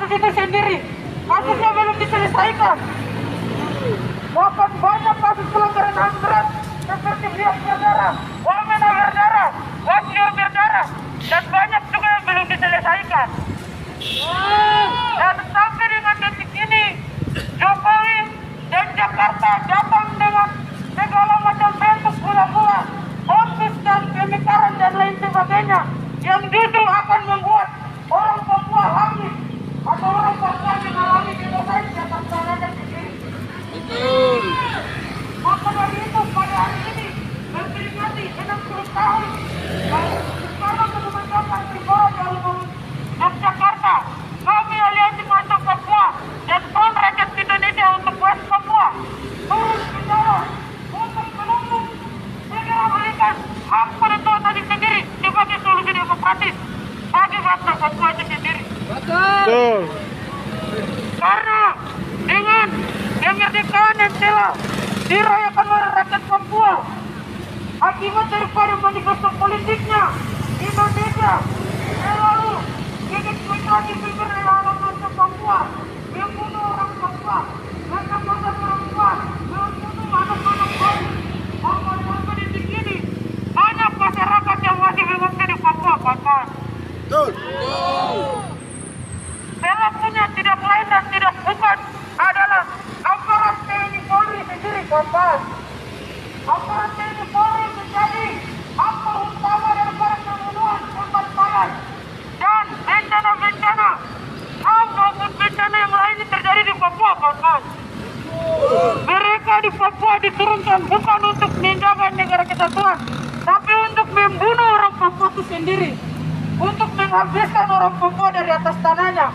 kasus itu sendiri. Kasusnya belum diselesaikan. Bahkan banyak kasus pelanggaran HAM berat seperti biak berdarah, wamena berdarah, wasior berdarah, dan banyak juga yang belum diselesaikan. Dan sampai dengan detik ini, Jokowi dan Jakarta datang dengan segala macam bentuk pula-pula, otsus dan pemekaran dan lain sebagainya, yang justru akan membuat orang Papua habis atau orang Papua mengalami genosid di atas tanahnya sendiri. Maka dari itu pada hari ini memperingati 60 tahun karena kebebasan Tribora dalam Yogyakarta, kami Aliansi Mahasiswa Papua dan Front Rakyat Indonesia untuk West Papua turun ke jalan untuk menuntut segera memberikan hak penentuan tadi sendiri sebagai solusi demokratis bagi bangsa Papua itu sendiri. Betul. Karena dengan kemerdekaan yang telah dirayakan oleh rakyat Papua akibat daripada manifesto politiknya, Indonesia selalu ingin menjadi kemerdekaan bangsa Papua, membunuh orang Papua, menangkap perempuan, membunuh anak-anak bayi. Maka detik ini banyak masyarakat yang masih mengungsi di Papua, kawan. Betul. Pelakunya tidak lain dan tidak bukan adalah aparat TNI Polri sendiri, kawan. Aparat TNI Polri menjadi aktor utama daripada pembunuhan korban palas dan bencana-bencana HAM maupun bencana yang lainnya terjadi di Papua, kawan. Mereka di Papua diturunkan bukan untuk menjaga negara kesatuan, tapi untuk membunuh orang Papua itu sendiri, untuk menghabiskan orang Papua dari atas tanahnya,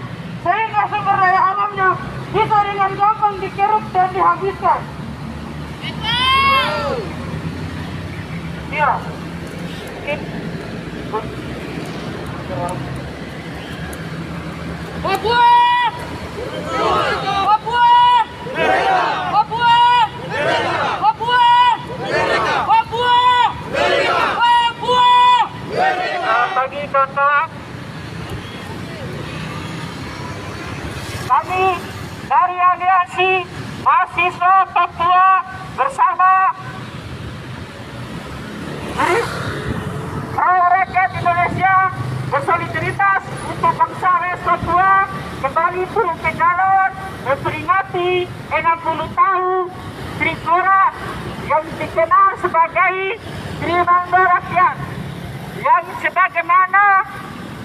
sehingga sumber daya alamnya bisa dengan gampang dikeruk dan dihabiskan. Iya. Papua! Papua! Papua! Papua! Papua! Papua! Pagi kawan-kawan, kami dari Aliansi Mahasiswa Papua bersama Rakyat Indonesia bersolidaritas untuk bangsa West Papua kembali turun ke jalan memperingati 60 tahun Tribora yang dikenal sebagai Tribangga Rakyat, yang sebagaimana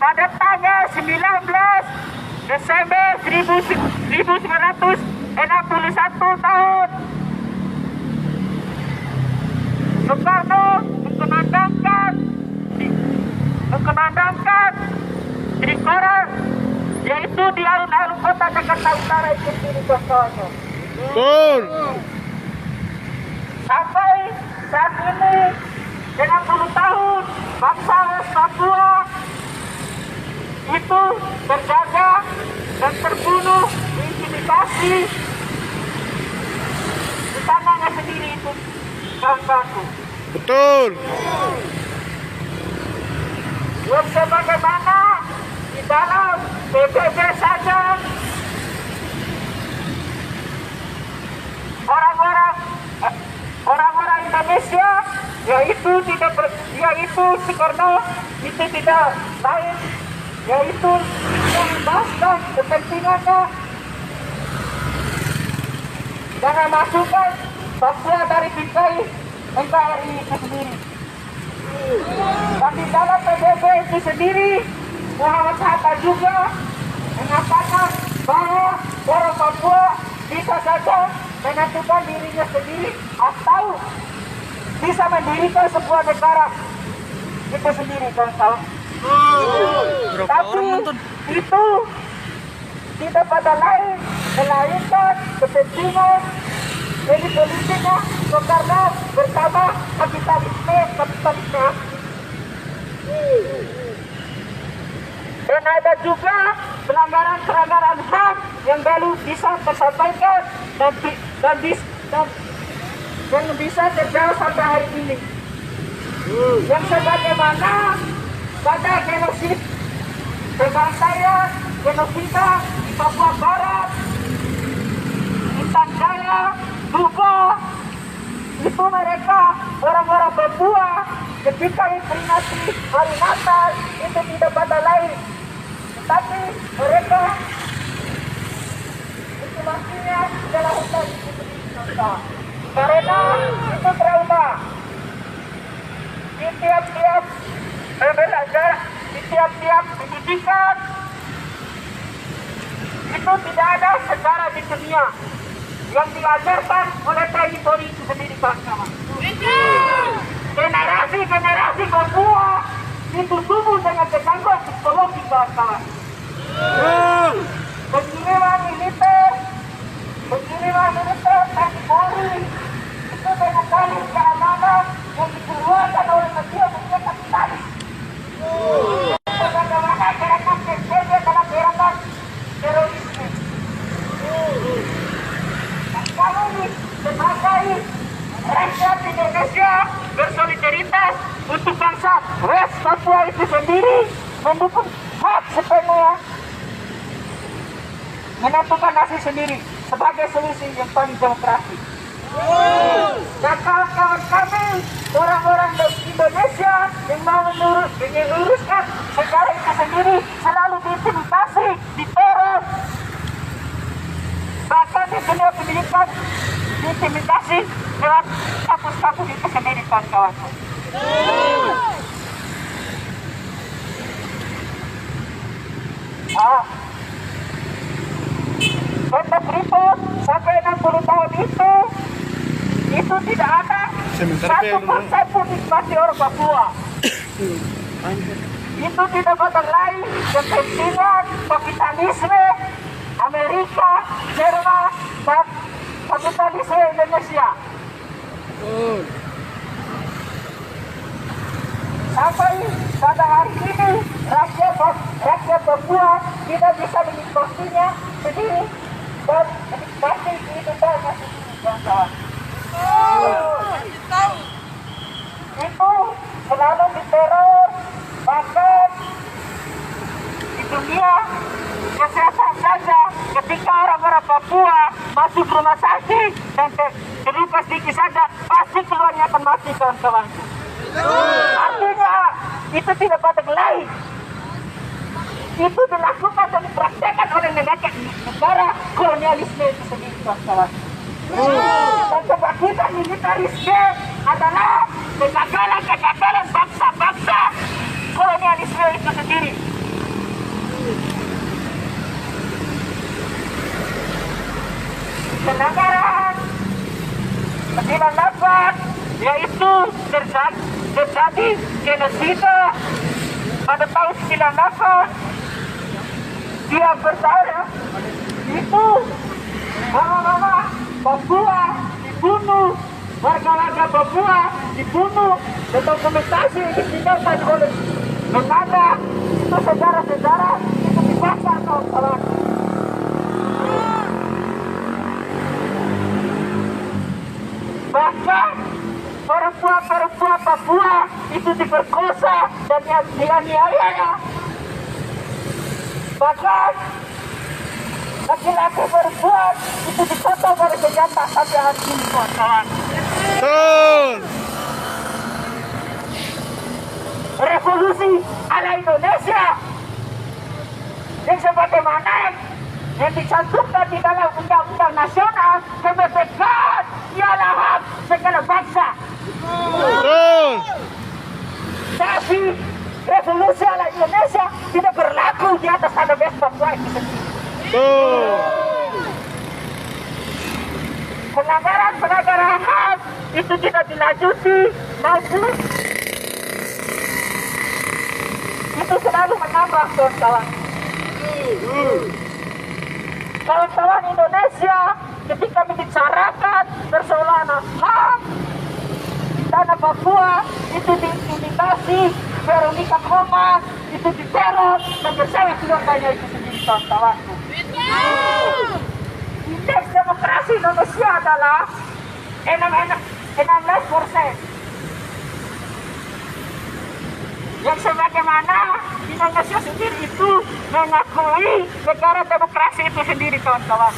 pada tanggal 19 Desember 1961 tahun Soekarno mengumandangkan Tribora, yaitu di alun-alun kota Jakarta Utara itu sendiri, contohnya. Betul. Sampai saat ini 60 tahun bangsa West Papua itu terjaga dan terbunuh, diintimidasi di tanahnya sendiri itu, kawan-kawanku. Betul. Yang sebagaimana di dalam PBB saja orang-orang Indonesia yaitu Soekarno itu tidak lain yaitu membahaskan kepentingannya dengan masukkan Papua dari bingkai NKRI itu sendiri. Dan di dalam PBB itu sendiri Muhammad Hatta juga mengatakan bahwa orang Papua bisa saja menentukan dirinya sendiri atau bisa mendirikan sebuah negara itu sendiri, kawan-kawan. Tapi itu tidak pada lain melainkan kepentingan jadi politiknya Soekarno bersama kapitalisme. juga pelanggaran-pelanggaran HAM yang belum bisa tersampaikan dan bisa terjawab sampai hari ini. Yang sebagaimana pada genosida pembantaian genosida di Papua Barat, Intan Jaya, Duga, itu mereka orang-orang Papua ketika memperingati hari Natal itu tidak pada lain, tetapi mereka isolasinya adalah hutan karena itu trauma. Di tiap-tiap belajar, di tiap-tiap pendidikan itu tidak ada sejarah di dunia yang diajarkan oleh TNI Polri itu sendiri, kawan-kawan. Generasi Papua itu tumbuh dengan kegangguan psikologi, kawan-kawan. Pengiriman militer TNI Polri itu dengan dalih keamanan yang dikeluarkan oleh media kapitalis. Bagaimana gerakan PSBB dalam gerakan terorisme. Dan kami sebagai rakyat Indonesia bersolidaritas untuk bangsa West Papua itu sendiri mendukung hak sepenuhnya menentukan nasib sendiri sebagai solusi yang paling demokratis. Dan kawan-kawan kami, orang-orang Indonesia yang mau meluruskan sejarah itu sendiri selalu diintimidasi, diteror, bahkan di dunia pendidikan diintimidasi lewat kampus-kampus itu sendiri, kawan-kawan. Untuk Freeport sampai 60 tahun itu tidak ada satu konsep pun dinikmati orang Papua. Itu tidak ada lain kepentingan kapitalisme Amerika, Jerman, dan kapitalisme Indonesia. Sampai pada hari ini rakyat Papua tidak bisa menikmatinya sendiri dan menikmati kehidupannya sendiri. Itu selalu diteror, bahkan di dunia kesehatan saja ketika orang-orang Papua masuk rumah sakit dan terluka sedikit saja pasti keluarnya akan mati, kawan-kawan. Artinya itu tidak pada lain, itu dilakukan dan dipraktekkan oleh negara kolonialisme itu sendiri, kawan-kawan. Dan kebangkitan militerisme adalah kegagalan bangsa-bangsa kolonialisme itu sendiri. Pelanggaran 98 yaitu terjadi genosida pada tahun 98. Dia bersalah itu mama-mama Papua dibunuh, warga-warga Papua dibunuh, dokumentasi ditinggalkan oleh lembaga itu sejarah-sejarah itu dibaca, kawan-kawan. Bahkan perempuan Papua itu diperkosa dan dianiaya. Bahkan laki-laki perempuan itu ditotong oleh senjata sampai hari ini, kawan-kawan. Revolusi ala Indonesia yang sebagaimana yang dicantumkan di dalam Undang-Undang Nasional kemerdekaan ialah hak segala bangsa. Tapi revolusi ala Indonesia tidak berlaku di atas tanah West Papua itu sendiri. Pelanggaran HAM itu tidak dilanjuti maupun itu selalu menambah, kawan-kawan. Kawan-kawan Indonesia ketika membicarakan persoalan HAM tanah Papua itu diintimidasi Veronica Koman itu diteror dan bersama keluarganya itu sendiri, kawan-kawanku. Indeks demokrasi Indonesia adalah 16%. Yang sebagaimana Indonesia sendiri itu mengakui negara demokrasi itu sendiri, kawan-kawan.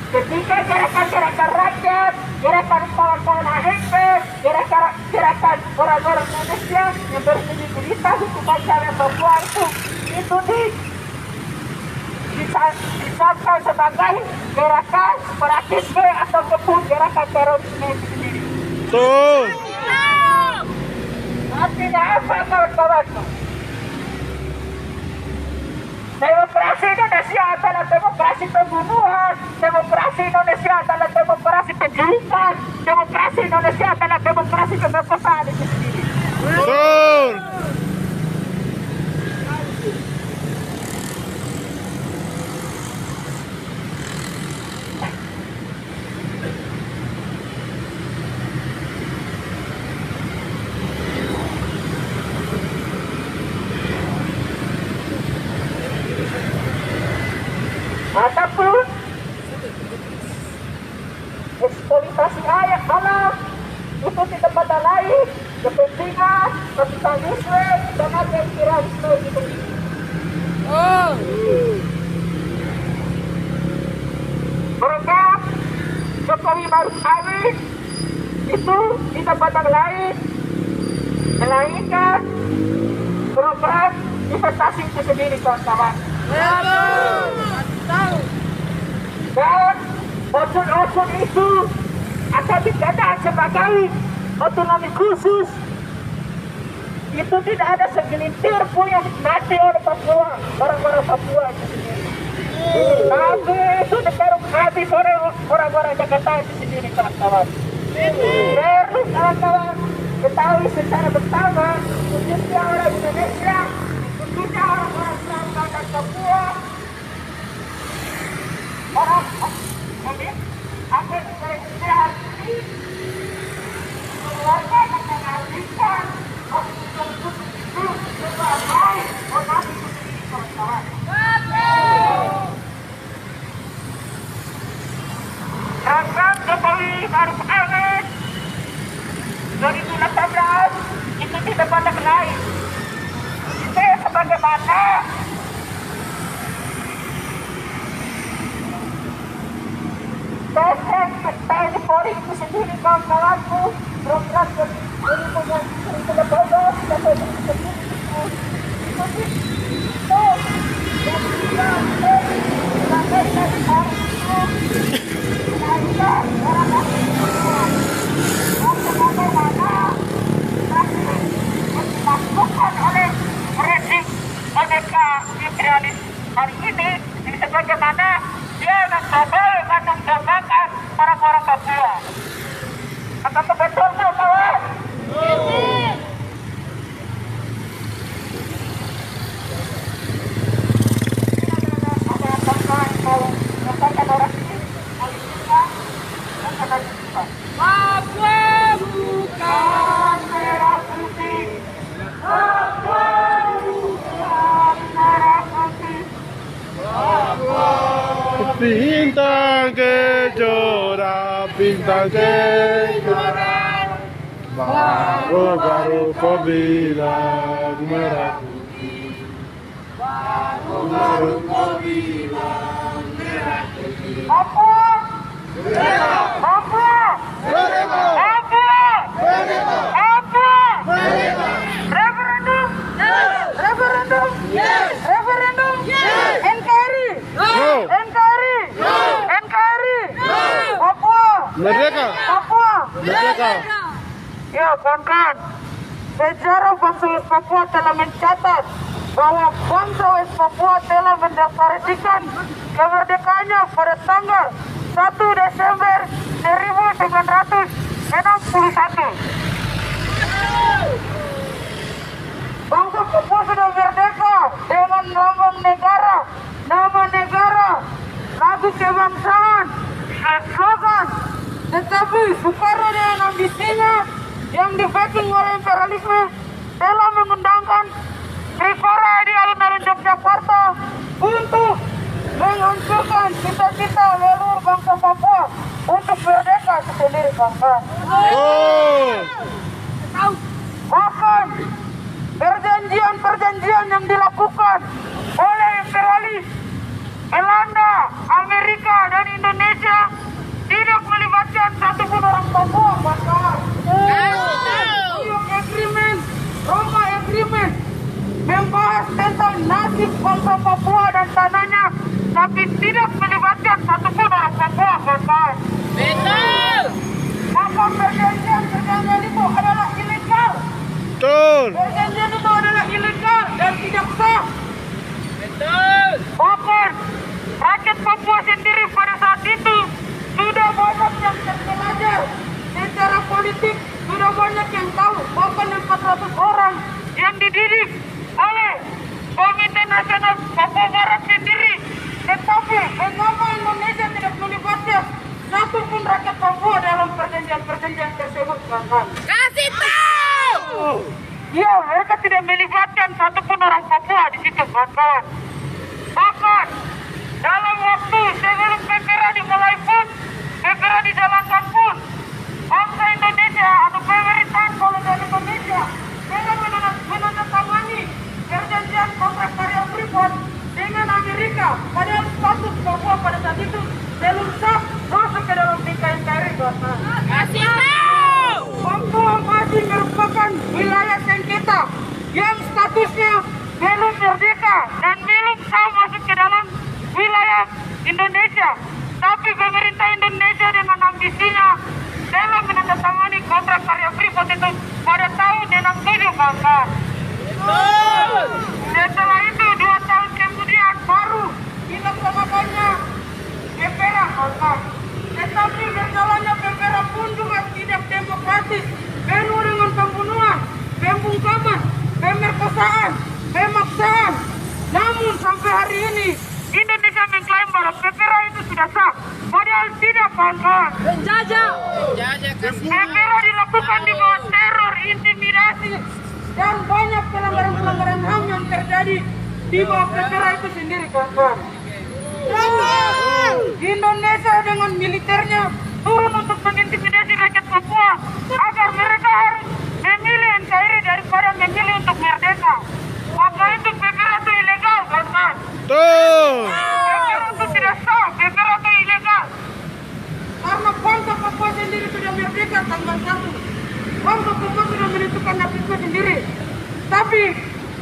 Ketika gerakan-gerakan rakyat, gerakan kawan-kawan AHP, gerakan orang-orang Indonesia yang berintegritas untuk bangsa dan Papua itu disangka sebagai gerakan separatisme ataupun gerakan terorisme itu sendiri. Betul. Artinya apa, kawan-kawan? Demokrasi Indonesia adalah demokrasi pembunuhan, demokrasi Indonesia adalah demokrasi penjurikan, demokrasi Indonesia adalah demokrasi kemerkosaan itu sendiri. Betul. Ataupun eksploitasi alam itu tidak pada lain kepentingan kapitalisme dan imperialisme itu. Program Jokowi Maruf Amin itu tidak pada lain melainkan program investasi itu sendiri, kawan-kawan. Dan osun-osun itu akan dikatakan sebagai otonomi khusus. Itu tidak ada segelintir pun yang mati oleh Papua, orang-orang Papua itu sendiri. Tapi itu dikarung habis oleh orang-orang Jakarta itu sendiri, kawan-kawan. Perlu kawan-kawan ketahui secara bersama, khususnya orang Indonesia, khususnya orang-orang Selatan dan Papua, orang ini akan beristirahat ini keluarga yang mengalihkan untuk itu sebagai orang itu sendiri, kawan-kawan. Program Jokowi Maruf Amin 2018 itu tidak pada lain. Itu sebagaimana TNI Polri itu sendiri, kawan-kawanku, program 2018 sampai 2019 itu yang tidak dilakukan oleh rezim boneka imperialis hari ini, sebagaimana dia menggabungkan orang-orang Papua. Apakah betul, kawan? Papua bukan merah putih. Papua bukan merah putih. Bintang kejora, bintang kejora, baru-baru kau bilang merah putih, baru-baru kau bilang merah putih. Papua, Papua, Merdeka! Papua, Merdeka! Papua, Merdeka! referendum, referendum, referendum, NKRI, NKRI, NKRI, Papua, Merdeka! Papua. Merdeka! Ya, kawan-kawan, sejarah bangsa West Papua telah mencatat bahwa bangsa West Papua telah mendeklarasikan kemerdekaannya pada tanggal 1 Desember 1961. Bangsa Papua sudah merdeka dengan lambang negara, nama negara, lagu kebangsaan, slogan. Tetapi Soekarno dengan ambisinya yang di-backing oleh imperialisme imperialisme telah mengundangkan Trikora di alun-alun Yogyakarta untuk menghancurkan cita-cita leluhur bangsa Papua untuk merdeka sendiri, kawan. Bahkan perjanjian yang dilakukan oleh imperialis Belanda, Amerika, dan Indonesia tidak melibatkan satupun orang Papua, kawan. Roma Agreement membahas tentang nasib bangsa Papua dan tanahnya, tapi tidak melibatkan satupun orang Papua, kawan. Betul. Maka perjanjian itu adalah ilegal. Betul. Perjanjian itu adalah ilegal dan tidak sah. Betul. Bahkan rakyat Papua sendiri pada saat itu sudah banyak yang terpelajar secara politik, sudah banyak yang tahu, bahkan 400 orang yang dididik oleh Komite Nasional Papua Barat sendiri. Tetapi mengapa Indonesia tidak melibatkan satupun rakyat Papua dalam perjanjian tersebut, kawan? Kasih tahu. Ya, mereka tidak melibatkan satupun orang Papua di situ, kawan. Bahkan dalam waktu sebelum PPRA dimulai pun, PPRA dijalankan pun, bangsa Indonesia atau pemerintahan kolonial Indonesia telah menandatangani perjanjian kontrak karya Freeport dengan Amerika. Padahal status Papua pada saat itu belum sah masuk ke dalam NKRI, kawan. Kasih tahu. Papua masih merupakan wilayah sengketa yang statusnya belum merdeka dan belum sah masuk ke dalam wilayah Indonesia. Tapi pemerintah Indonesia dengan ambisinya telah menandatangani kontrak karya Freeport itu pada tahun 67, kawan. Setelah itu 2 tahun kemudian baru dilaksanakannya PPRA, kawan. Tetapi berjalannya PPRA pun juga tidak demokratis, penuh dengan pembunuhan, pembungkaman, pemerkosaan, pemaksaan. Namun sampai hari ini Indonesia mengklaim bahwa PPRA itu sudah sah, padahal tidak, kawan. Penjajah. Penjajah kasih. PPRA dilakukan di bawah teror, intimidasi, dan banyak pelanggaran-pelanggaran HAM yang terjadi di bawah PPRA itu sendiri, kawan. Indonesia dengan militernya turun untuk mengintimidasi rakyat Papua agar mereka harus memilih NKRI daripada memilih untuk merdeka. Maka itu PPRA itu ilegal, kawan. Betul. PPRA itu tidak sah, PPRA itu ilegal. Karena bangsa Papua sendiri sudah merdeka tanggal 1. Bangsa Papua sudah menentukan nasibnya sendiri. Tapi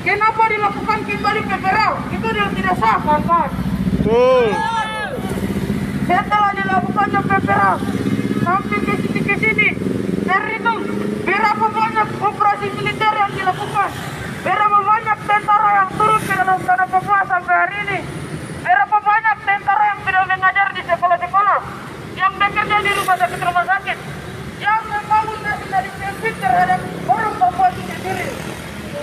kenapa dilakukan kembali PPRA? Itu tidak sah, kawan. Betul. Setelah dilakukannya PPRA sampai ke sini terhitung berapa banyak operasi militer yang dilakukan, berapa banyak tentara yang turun ke dalam tanah Papua sampai hari ini, berapa banyak tentara yang sudah mengajar di sekolah-sekolah, yang bekerja di rumah sakit, yang membangun nasionalisme terhadap orang Papua itu sendiri,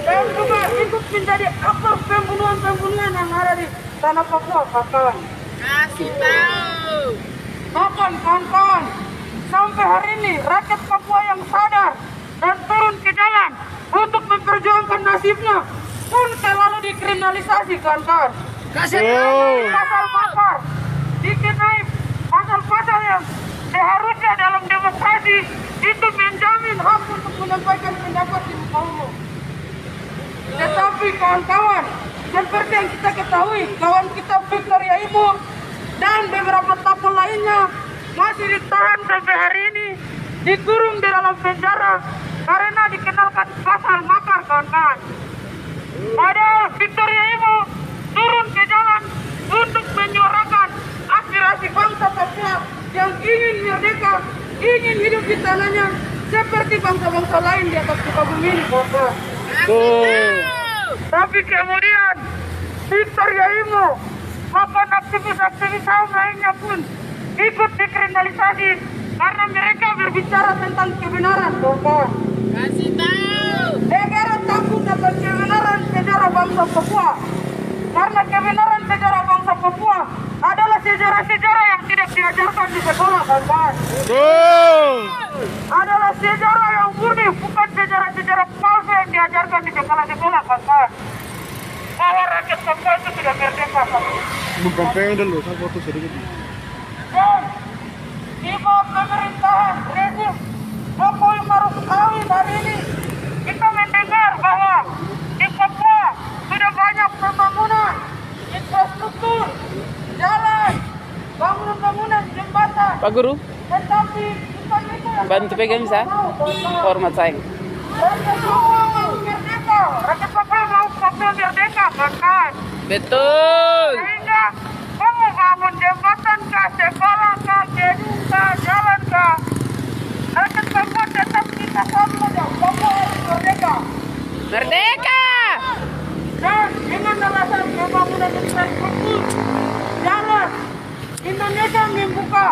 dan juga ikut menjadi aktor pembunuhan yang ada di tanah Papua, kawan. Kasih tahu. Bahkan kawan-kawan, sampai hari ini rakyat Papua yang sadar dan turun ke jalan untuk memperjuangkan nasibnya pun selalu dikriminalisasi, kawan-kawan. Kasih tahu. Pasal makar, dikenai pasal-pasal yang seharusnya dalam demokrasi itu menjamin hak untuk menyampaikan pendapat di muka umum. Tetapi kawan-kawan, seperti yang kita ketahui, kawan kita Victoria Imo dan beberapa tapu lainnya masih ditahan sampai hari ini, dikurung di dalam penjara karena dikenalkan pasal makar, kawan-kawan. Padahal Victoria Imo turun ke jalan untuk menyuarakan aspirasi bangsa Papua yang ingin merdeka, ingin hidup di tanahnya seperti bangsa-bangsa lain di atas muka bumi ini, kawan. Tapi kemudian Victoria Imo, bahkan aktivis-aktivis HAM lainnya pun ikut dikriminalisasi karena mereka berbicara tentang kebenaran, kawan. Kasih tahu. Negara takut akan kebenaran sejarah bangsa Papua, karena kebenaran sejarah bangsa Papua adalah sejarah-sejarah yang tidak diajarkan di sekolah, kawan. Betul. Adalah sejarah yang murni, bukan sejarah-sejarah palsu diajarkan di sekolah-sekolah, kawan-kawan. Bahwa rakyat Papua itu sudah merdeka, kawan. Bukan pengen dulu, saya foto sedikit. Dan di bawah pemerintahan rezim Jokowi Maruf Amin hari ini kita mendengar bahwa di Papua sudah banyak pembangunan infrastruktur, jalan, bangunan-bangunan jembatan. Pak Guru, Tetapi bukan itu yang bantu pegang bisa? Hormat saya. rakyat Papua mau merdeka, rakyat Papua mau Papua merdeka, bahkan Betul. sehingga kamu bangun jembatan kah, sekolah kah, gedung kah, jalan kah, rakyat Papua tetap kita sama saja, Papua harus merdeka. Merdeka. Dan dengan alasan pembangunan infrastruktur, jalan, Indonesia membuka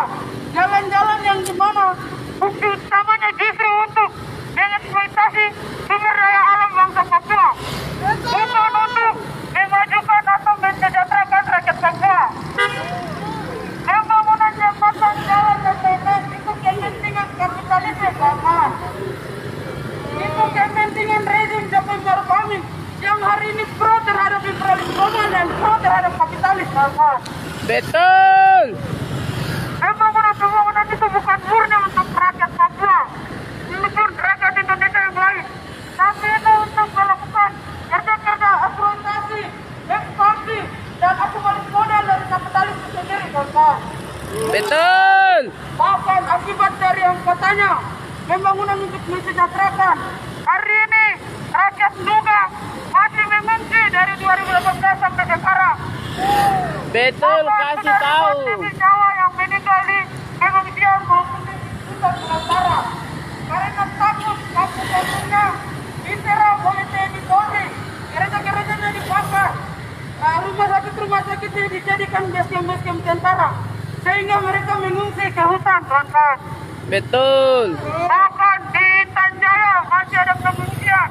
jalan-jalan yang dimana bukti utamanya justru untuk mengeksploitasi sumber daya alam bangsa Papua, bukan untuk memajukan atau mensejahterakan rakyat Papua. Pembangunan jembatan, jalan, dan lain-lain itu kepentingan kapitalisme, kawan. Itu kepentingan rezim Jokowi Maruf Amin yang hari ini pro terhadap imperialisme global dan pro terhadap kapitalis, kawan. Betul. Pembangunan itu bukan murni untuk rakyat Papua, maupun rakyat Indonesia yang lain, tapi itu untuk melakukan kerja-kerja eksploitasi, ekspansi, dan akumulasi modal dari kapitalis itu sendiri, kawan. Betul. Bahkan akibat dari yang katanya pembangunan untuk mensejahterakan, hari ini rakyat Duga masih mengungsi dari 2018 sampai sekarang. Betul, Bahkan kasih tahu. di Jawa yang meninggal di pengungsian maupun di Nusa Tenggara karena takut kampung-kampungnya diserang oleh TNI Polri, gereja-gerejanya dibakar, rumah sakit-rumah-sakitnya dijadikan basecamp tentara, sehingga mereka mengungsi ke hutan, kawan-kawan. Betul. Bahkan di Tanjaya masih ada pengungsian,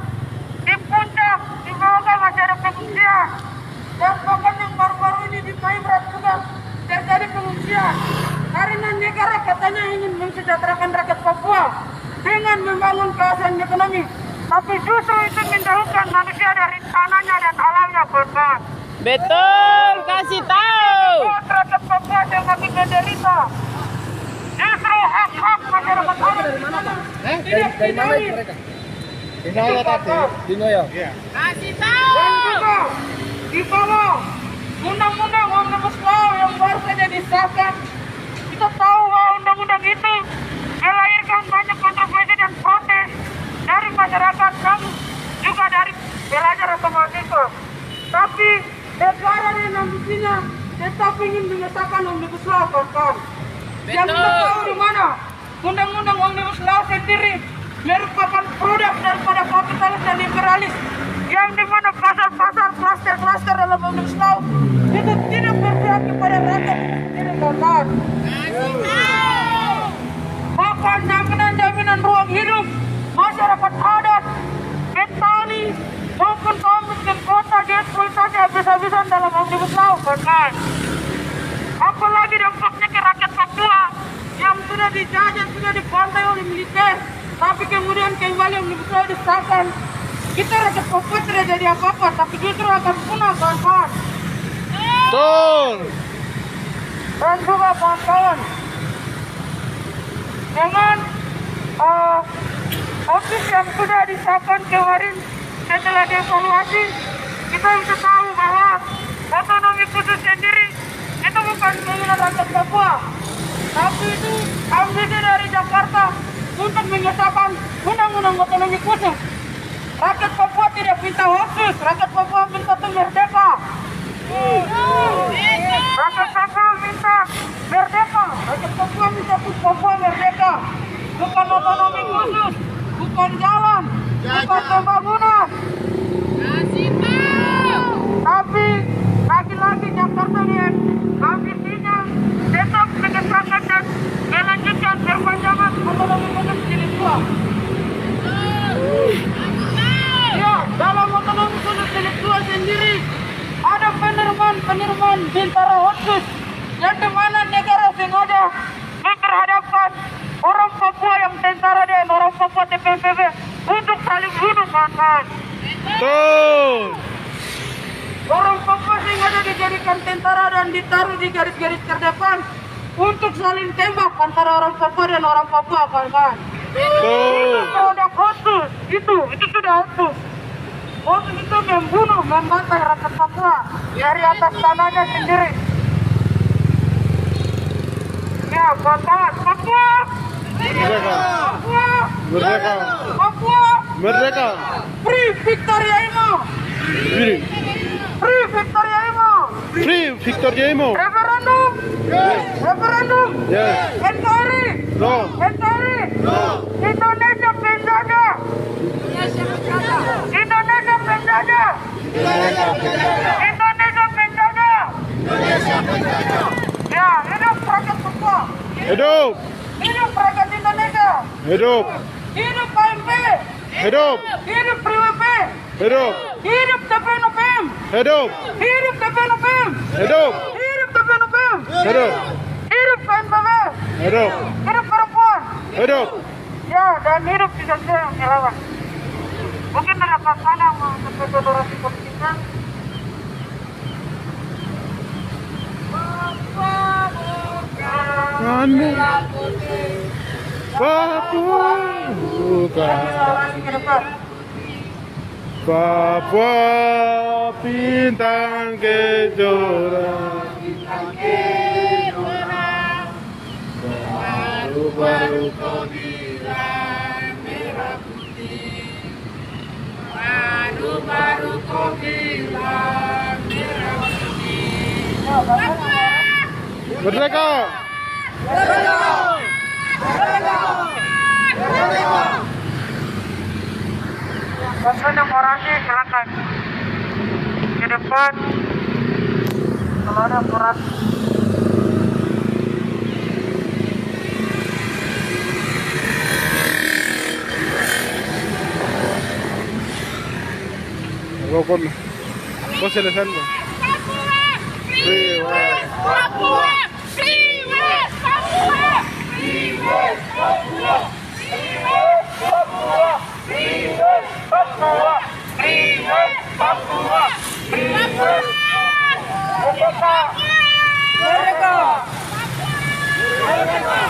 di Puncak, di Bawah masih ada pengungsian, dan bahkan yang baru-baru ini di Maibrat juga terjadi pengungsian. Karena negara katanya ingin mensejahterakan rakyat Papua dengan membangun kawasan ekonomi, tapi justru itu menjauhkan manusia dari tanahnya dan alamnya, kawan. Betul, kasih tahu. Rakyat Papua semakin menderita. Justru hak-hak masyarakat adat Dari mana itu mereka? Di Noyo tadi, di Noyo. Kasih dan tahu. juga di bawah undang-undang Omnibus Law yang baru saja disahkan. Kita tahu bahwa undang-undang itu melahirkan banyak kontroversi dan protes dari masyarakat dan juga dari pelajar atau mahasiswa. Tapi negara dan ambisinya tetap ingin mengesahkan Omnibus Law, kawan. Yang kita tahu di mana undang-undang Omnibus Law sendiri merupakan produk daripada kapitalis dan liberalis, yang dimana pasar-pasar klaster-klaster dalam Omnibus Law itu tidak berpihak kepada rakyat, tidak, kawan. Bahkan jaminan ruang hidup masyarakat adat, petani maupun kaum miskin kota dieksploitasi habis-habisan dalam Omnibus Law, kawan. Apalagi dampaknya ke rakyat Papua yang sudah dijajah, sudah dibantai oleh militer, tapi kemudian kembali Omnibus Law disahkan. Kita rakyat Papua tidak jadi apa-apa, tapi justru akan punah, kawan-kawan. Betul. Dan juga kawan-kawan, dengan Omnibus yang sudah disahkan kemarin setelah dievaluasi, kita bisa tahu bahwa otonomi khusus sendiri itu bukan keinginan rakyat Papua, tapi itu ambisi dari Jakarta untuk mengesahkan undang-undang otonomi khusus. Rakyat Papua tidak minta khusus, rakyat Papua minta merdeka. Rakyat Papua minta merdeka, rakyat Papua minta Papua merdeka. Bukan otonomi khusus, bukan jalan, bukan pembangunan. Kasih tahu. Tapi lagi-lagi Jakarta lihat ambisinya tetap mengesahkan dan melanjutkan perpanjangan otonomi khusus jilid 2. Ya, dalam otonomi khusus jilid 2 sendiri ada penerimaan bintara khusus yang dimana negara sengaja memperhadapkan orang Papua yang tentara dan orang Papua TPPB untuk saling bunuh, kawan-kawan. Betul. Orang Papua sengaja dijadikan tentara dan ditaruh di garis-garis terdepan untuk saling tembak antara orang Papua dan orang Papua, kawan-kawan. Betul. Itu produk Hotus, itu sudah Hotus. Hotus itu membunuh, membantai rakyat Papua dari atas tanahnya sendiri. Ya, kawan-kawan, Papua. Merdeka. Papua. Merdeka. Papua. Merdeka. Free Victoria Imo. Free. Free Victoria Imo. Free Victoria Imo. Referendum. Referendum. Yes. NKRI. No. NKRI. Indonesia penjajah. Indonesia penjajah. Indonesia penjajah. Ya, hidup rakyat Papua. Hidup. Hidup rakyat Indonesia. Hidup. Hidup KMP. Hidup. Hidup PWP. Hidup. Hidup TPNOPM. Hidup. Hidup TPNOPM. Hidup. Hidup TPNOPM. Hidup. Hidup KNPB. Hidup. Hidup perempuan. Hidup. Ya, dan hidup tidak yang dilawan. Mungkin ada pasangan yang mau federasi politiknya. Anu. Papua bukan. Lagi ke depan. Papua bintang kejora. Baru-baru kau bilang merah putih. Baru-baru kau bilang merah putih. Merdeka. Pasangan yang orasi silakan ke depan. Kalau ada surat. Rokok. Kau selesai. Free West. Papua! Free West! Papua! Free West! Papua! Free West! Papua! Free West! Papua! Free West! Papua! Free West! Merdeka. Merdeka. Merdeka.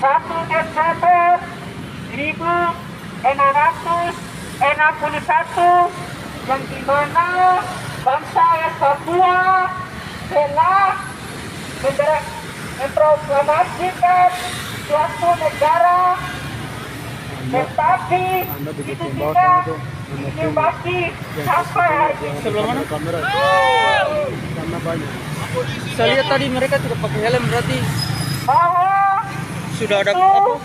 Satu Desember 1661 yang dimana bangsa Papua telah memproklamasikan suatu negara, tetapi itu tidak dinikmati sampai hari ini. Sebelah mana? Kamera. Karena banyak. Saya lihat tadi mereka tidak pakai helm, berarti Bahwa sudah ada apa?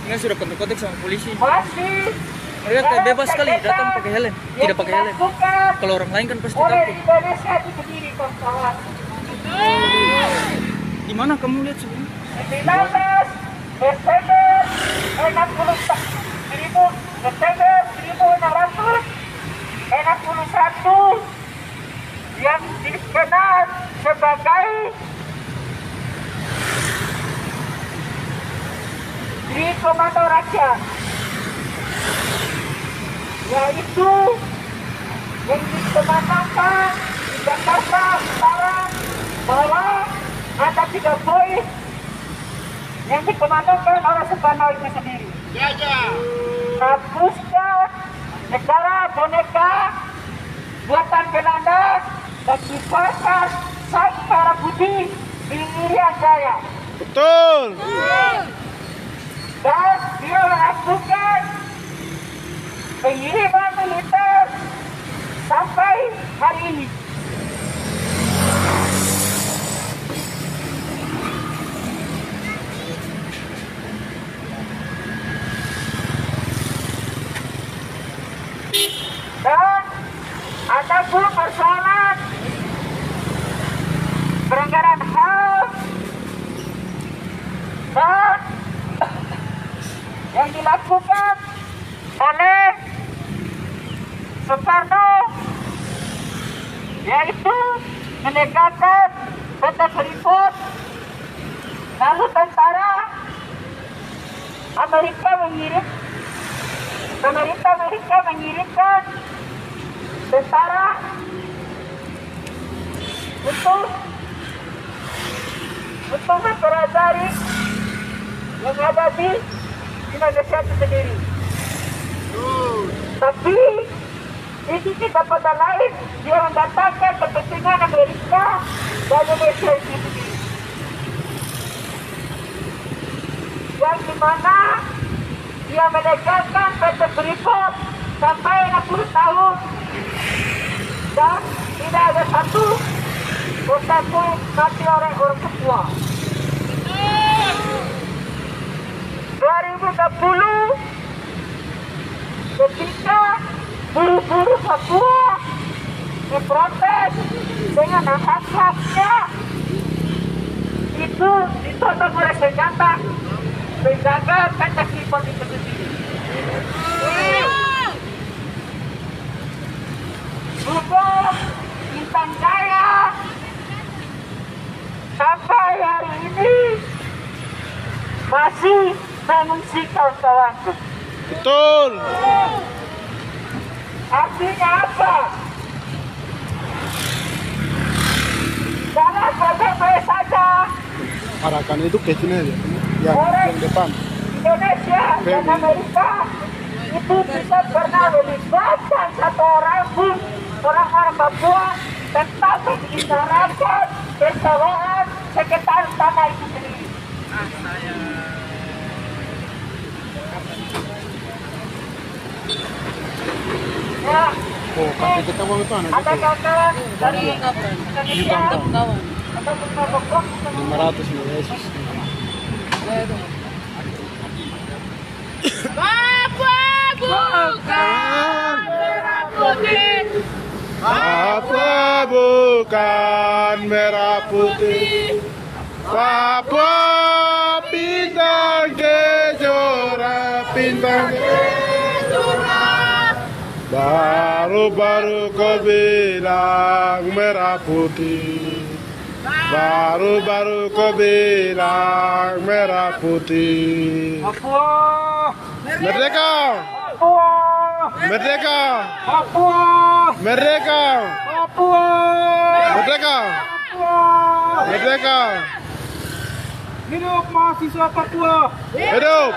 Ini sudah kontak-kontak sama polisi. masih Mereka kayak bebas sekali datang pakai helm, tidak pakai helm. Kalau orang lain kan pasti oleh takut. Indonesia itu sendiri, kawan-kawan. Di mana kamu lihat sebelumnya? 19 Desember 1661 yang dikenal sebagai Tri Komando Rakyat, yaitu yang dikemanakan di Jakarta Utara bahwa ada 3 poin yang dikomandokan oleh Soekarno itu sendiri. Hapuskan negara boneka buatan Belanda dan dibakar Saipara Budi di Irian Jaya. Betul. Dan dia melakukan pengiriman militer sampai hari ini. Dan ada pun persoalan pelanggaran HAM dan yang dilakukan oleh Soekarno, yaitu menegakkan PT Freeport, lalu tentara Amerika mengirimkan tentara untuk mempelajari menghadapi Indonesia itu sendiri. Tapi di sisi tempat lain dia mendatangkan kepentingan Amerika dan Indonesia itu sendiri. Yang dimana dia melegalkan PT Freeport sampai 60 tahun dan tidak ada satu pun mati oleh orang Papua. 2020 ketika buruh Papua diprotes dengan hak-haknya itu ditodong oleh senjata menjaga PT Freeport itu sendiri. Buruh Intan Jaya sampai hari ini masih mengungsi kawan-kawanku. Betul. Artinya apa? Karena baik-baik saja Arahkan itu ke sini aja. Yang depan. Indonesia dan Amerika itu tidak pernah melibatkan satu orang pun orang-orang Papua tentang membicarakan kesalahan sekitar tanah itu sendiri. Ya, Oh, kaki kita mau itu anak ada itu. kawan dari Indonesia atau Papua 500 nih, Yesus. Papua bukan merah putih. Papua bukan merah putih. Papua bintang kejora, bintang kejora. Baru-baru kau bilang merah putih. Baru-baru kau bilang merah putih. Papua, Merdeka! Papua, Merdeka! Papua, Merdeka! Papua, Merdeka! Papua. Merdeka! Hidup mahasiswa Papua, Hidup!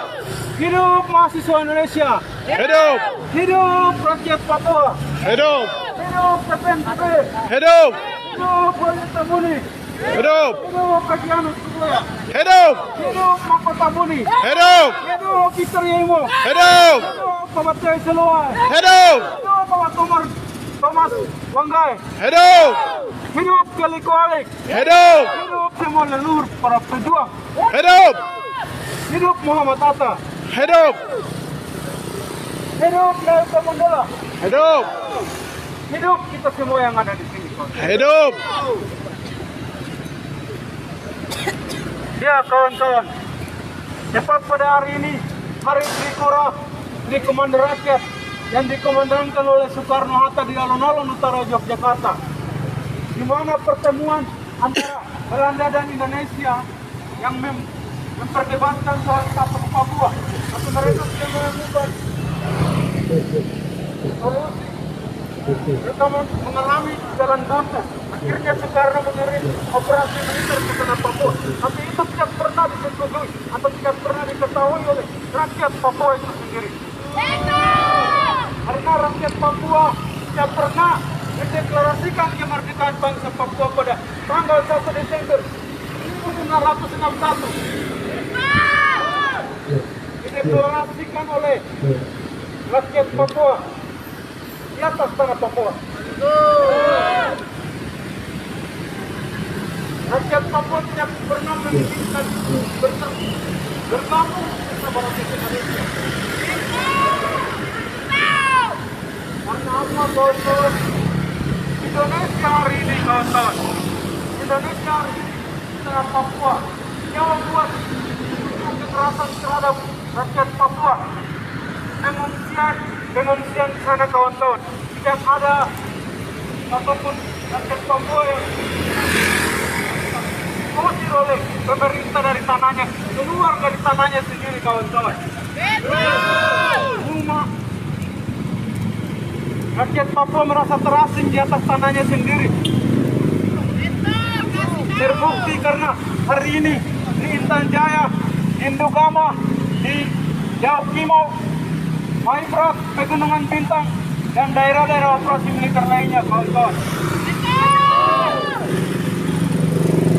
hidup mahasiswa Indonesia, Hidup! hidup rakyat Papua, Hidup! hidup PPNP, Hidup! hidup Wanita Muni, Hidup! hidup Kajianus Kuya, Hidup! hidup Mahkota Muni, Hidup! hidup Peter Yemo, Hidup! hidup Bapak Cai Seluai, Hidup! hidup Bapak Thomas Wanggai, Hidup! hidup Keliko Alik, Hidup! hidup semua leluhur para pejuang, Hidup! hidup Muhammad Hatta, Hidup! hidup Nelson Mandela, Hidup! hidup kita semua yang ada di sini. Hidup! Ya kawan-kawan, tepat pada hari ini, Hari Trikora di Komando Rakyat yang dikomandangkan oleh Soekarno-Hatta di alun-alun utara Yogyakarta, di mana pertemuan antara Belanda dan Indonesia yang memperdebatkan soal status Papua, atau mereka sudah menemukan solusi. Mereka mengalami jalan buntu. Akhirnya Soekarno mengirim operasi militer ke tanah Papua, tapi itu tidak pernah disetujui atau tidak pernah diketahui oleh rakyat Papua itu sendiri. Karena rakyat Papua tidak pernah mendeklarasikan kemerdekaan bangsa Papua pada tanggal 1 Desember 1961. Dideklarasikan oleh rakyat Papua di atas tanah Papua. Rakyat Papua tidak pernah menginginkan bergabung bersama rakyat Indonesia. Karena apa kawan-kawan? Indonesia hari ini kawan-kawan, Indonesia hari ini di tengah Papua yang membuat kekerasan terhadap rakyat Papua. Pengungsian di sana kawan-kawan, tidak ada ataupun rakyat Papua yang diusir oleh pemerintah dari tanahnya, keluar dari tanahnya sendiri kawan-kawan. Rumah. Rakyat Papua merasa terasing di atas tanahnya sendiri. Terbukti karena hari ini di Intan Jaya, Indogama, di Yaukimo, Maibrat, Pegunungan Bintang, dan daerah-daerah operasi militer lainnya, kawan-kawan.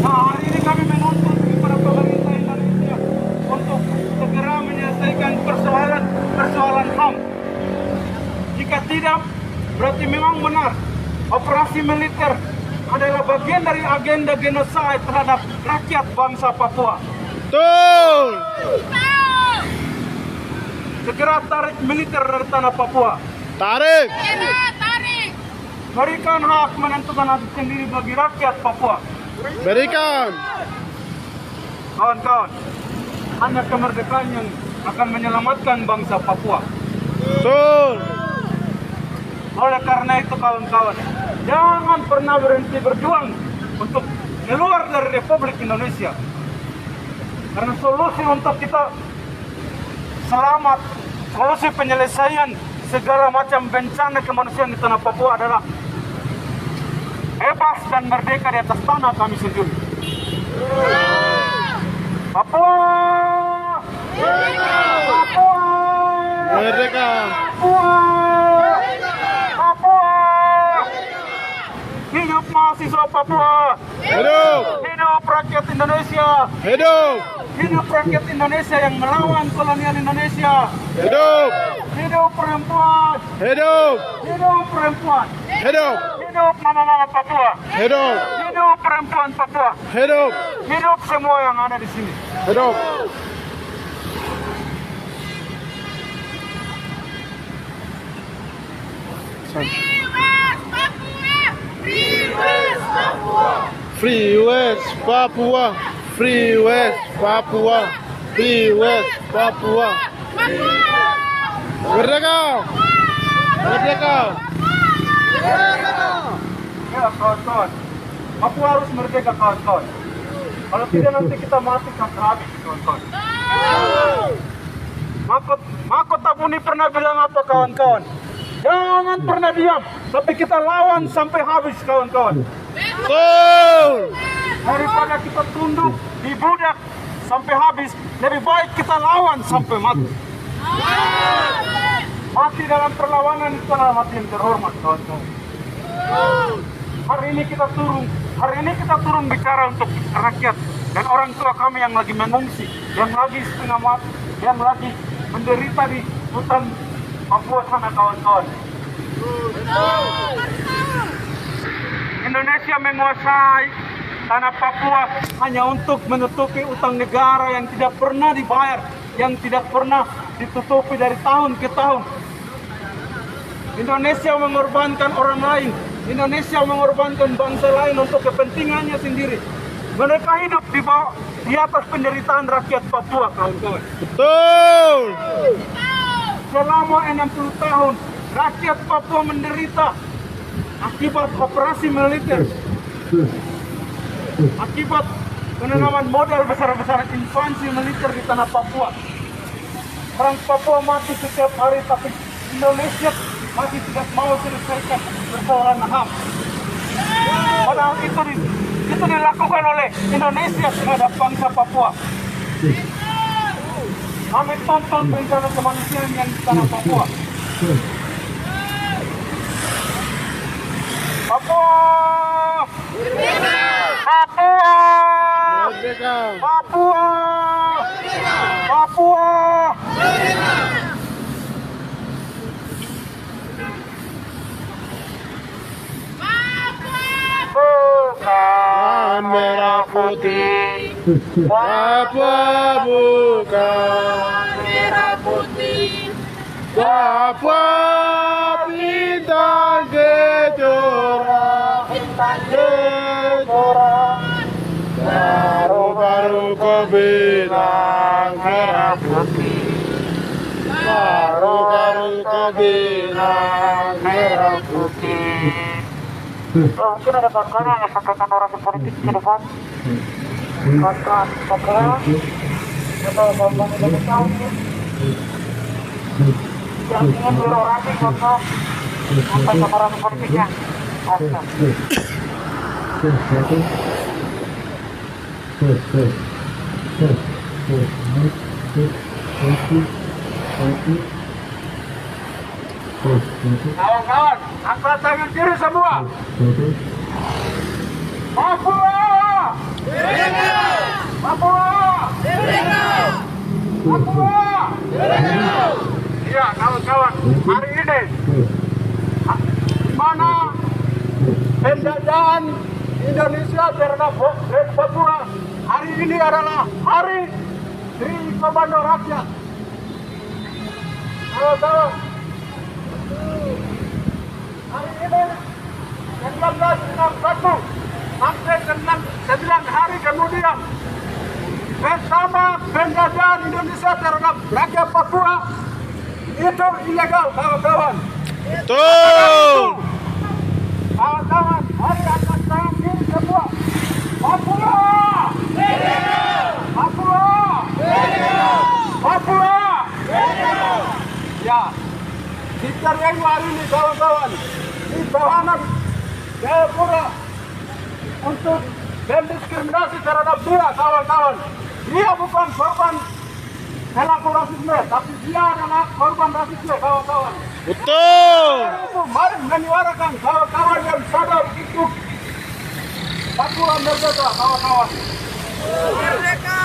Nah, hari ini kami menuntut kepada pemerintah Indonesia untuk segera menyelesaikan persoalan HAM. Jika tidak, berarti memang benar operasi militer adalah bagian dari agenda genosid terhadap rakyat bangsa Papua. Betul. Segera tarik militer dari tanah Papua. Tarik. Tarik. Berikan hak menentukan nasib sendiri bagi rakyat Papua. Berikan. Kawan-kawan, hanya kemerdekaan yang akan menyelamatkan bangsa Papua. Betul. Oleh karena itu, kawan-kawan, jangan pernah berhenti berjuang untuk keluar dari Republik Indonesia. Karena solusi untuk kita selamat, solusi penyelesaian segala macam bencana kemanusiaan di tanah Papua adalah bebas dan merdeka di atas tanah kami sendiri. Papua! Papua! Merdeka. Papua! Papua! Hidup mahasiswa Papua! Hidup. Hidup rakyat Indonesia! Hidup. Hidup rakyat Indonesia yang melawan kolonial Indonesia! Hidup. Hidup perempuan! Hidup. Hidup perempuan! Hidup. Hidup mama-mama Papua! Hidup. Hidup perempuan Papua! Hidup. Hidup semua yang ada di sini! Hidup. Free West Papua. Free West Papua. Free West Papua. Merdeka. Merdeka. Ya kawan-kawan, Papua harus merdeka kawan-kawan. Kalau tidak nanti kita mati sampai habis kawan-kawan. Mahkota Buni pernah bilang apa kawan-kawan? Jangan pernah diam, tapi kita lawan sampai habis kawan-kawan. Betul. Daripada kita tunduk, dibudak sampai habis, lebih baik kita lawan sampai mati. Mati dalam perlawanan itu adalah mati yang terhormat kawan-kawan. Hari ini kita turun bicara untuk rakyat dan orang tua kami yang lagi mengungsi, yang lagi setengah mati, yang lagi menderita di hutan Papua sana kawan-kawan. Indonesia menguasai tanah Papua hanya untuk menutupi utang negara yang tidak pernah dibayar, yang tidak pernah ditutupi dari tahun ke tahun. Indonesia mengorbankan orang lain, Indonesia mengorbankan bangsa lain untuk kepentingannya sendiri. Mereka hidup di atas penderitaan rakyat Papua, kawan-kawan. Betul. Selama 60 tahun, rakyat Papua menderita akibat operasi militer, akibat penanaman modal besar-besaran infansi militer di tanah Papua. Orang Papua mati setiap hari, tapi Indonesia masih tidak mau selesaikan persoalan HAM. Padahal itu dilakukan oleh Indonesia terhadap bangsa Papua. Kami tonton bencana kemanusiaan yang di tanah Papua. Papua! Papua! Merdeka. Papua! Papua! Bukan merah putih. Papua bukan Merah putih. Papua bintang gejora. Baru-baru kau bilang merah putih. Baru-baru kau bilang merah putih. mungkin ada kawan-kawan yang sampaikan orasi politik ke depan. Kawan-kawan Papua atau Bambang Indonesia. yang ingin berorasi untuk sampai ke para politiknya. Kawan-kawan, angkat tangan kiri semua. Papua! Papua! Papua! Ya, kawan-kawan, hari ini mana penjajahan Indonesia terhadap Papua, hari ini adalah hari Tri Komando Rakyat. Kawan-kawan, hari ini 1961 sampai 9 hari kemudian bersama penjajahan Indonesia terhadap rakyat Papua itu ilegal, kawan-kawan. Betul. Kawan-kawan, hari akan tangan kiri semua. Papua! Papua! Papua! Ya, kita yang hari ini kawan-kawan di tahanan Jayapura untuk mendiskriminasi terhadap dia, kawan-kawan. Dia bukan korban pelaku rasisme, tapi dia adalah korban rasisme, kawan-kawan. Betul. Mari menyuarakan kawan-kawan yang sadar itu Papua merdeka, kawan-kawan. Merdeka.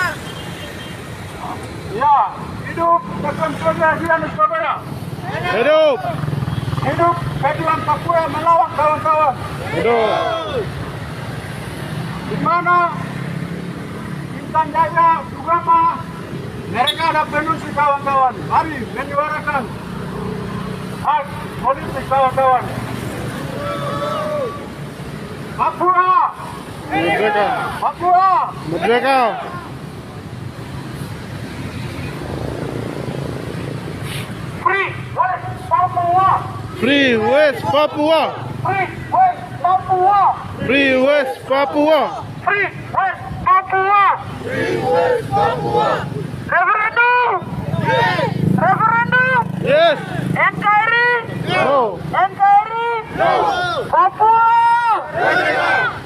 Ya, hidup rekonsiliasi Surabaya. Hidup. Hidup pejuang Papua melawan, kawan-kawan. Hidup. Di mana Intan Jaya Sugama mereka ada penulis, kawan-kawan. Mari menyuarakan hak politik, kawan-kawan. Papua! Merdeka. Papua! Merdeka. Free West Papua! Free West Papua. Free West Papua! Free West Papua. Free West Papua! Free West Papua. Referendum! Referendum! Yes. NKRI! No. NKRI! No. Papua!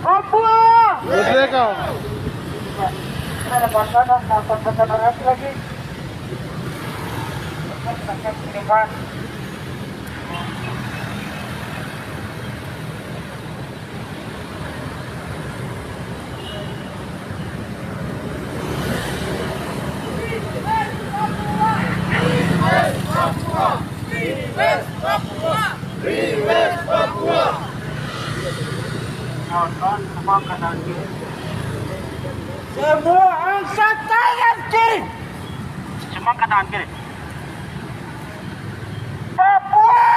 Papua! Merdeka. Ada bantuan sampai generasi lagi. Terima. Kawan-kawan, semua kanan kiri. Semua angkat tangan kiri. Semua kanan kiri. Papua!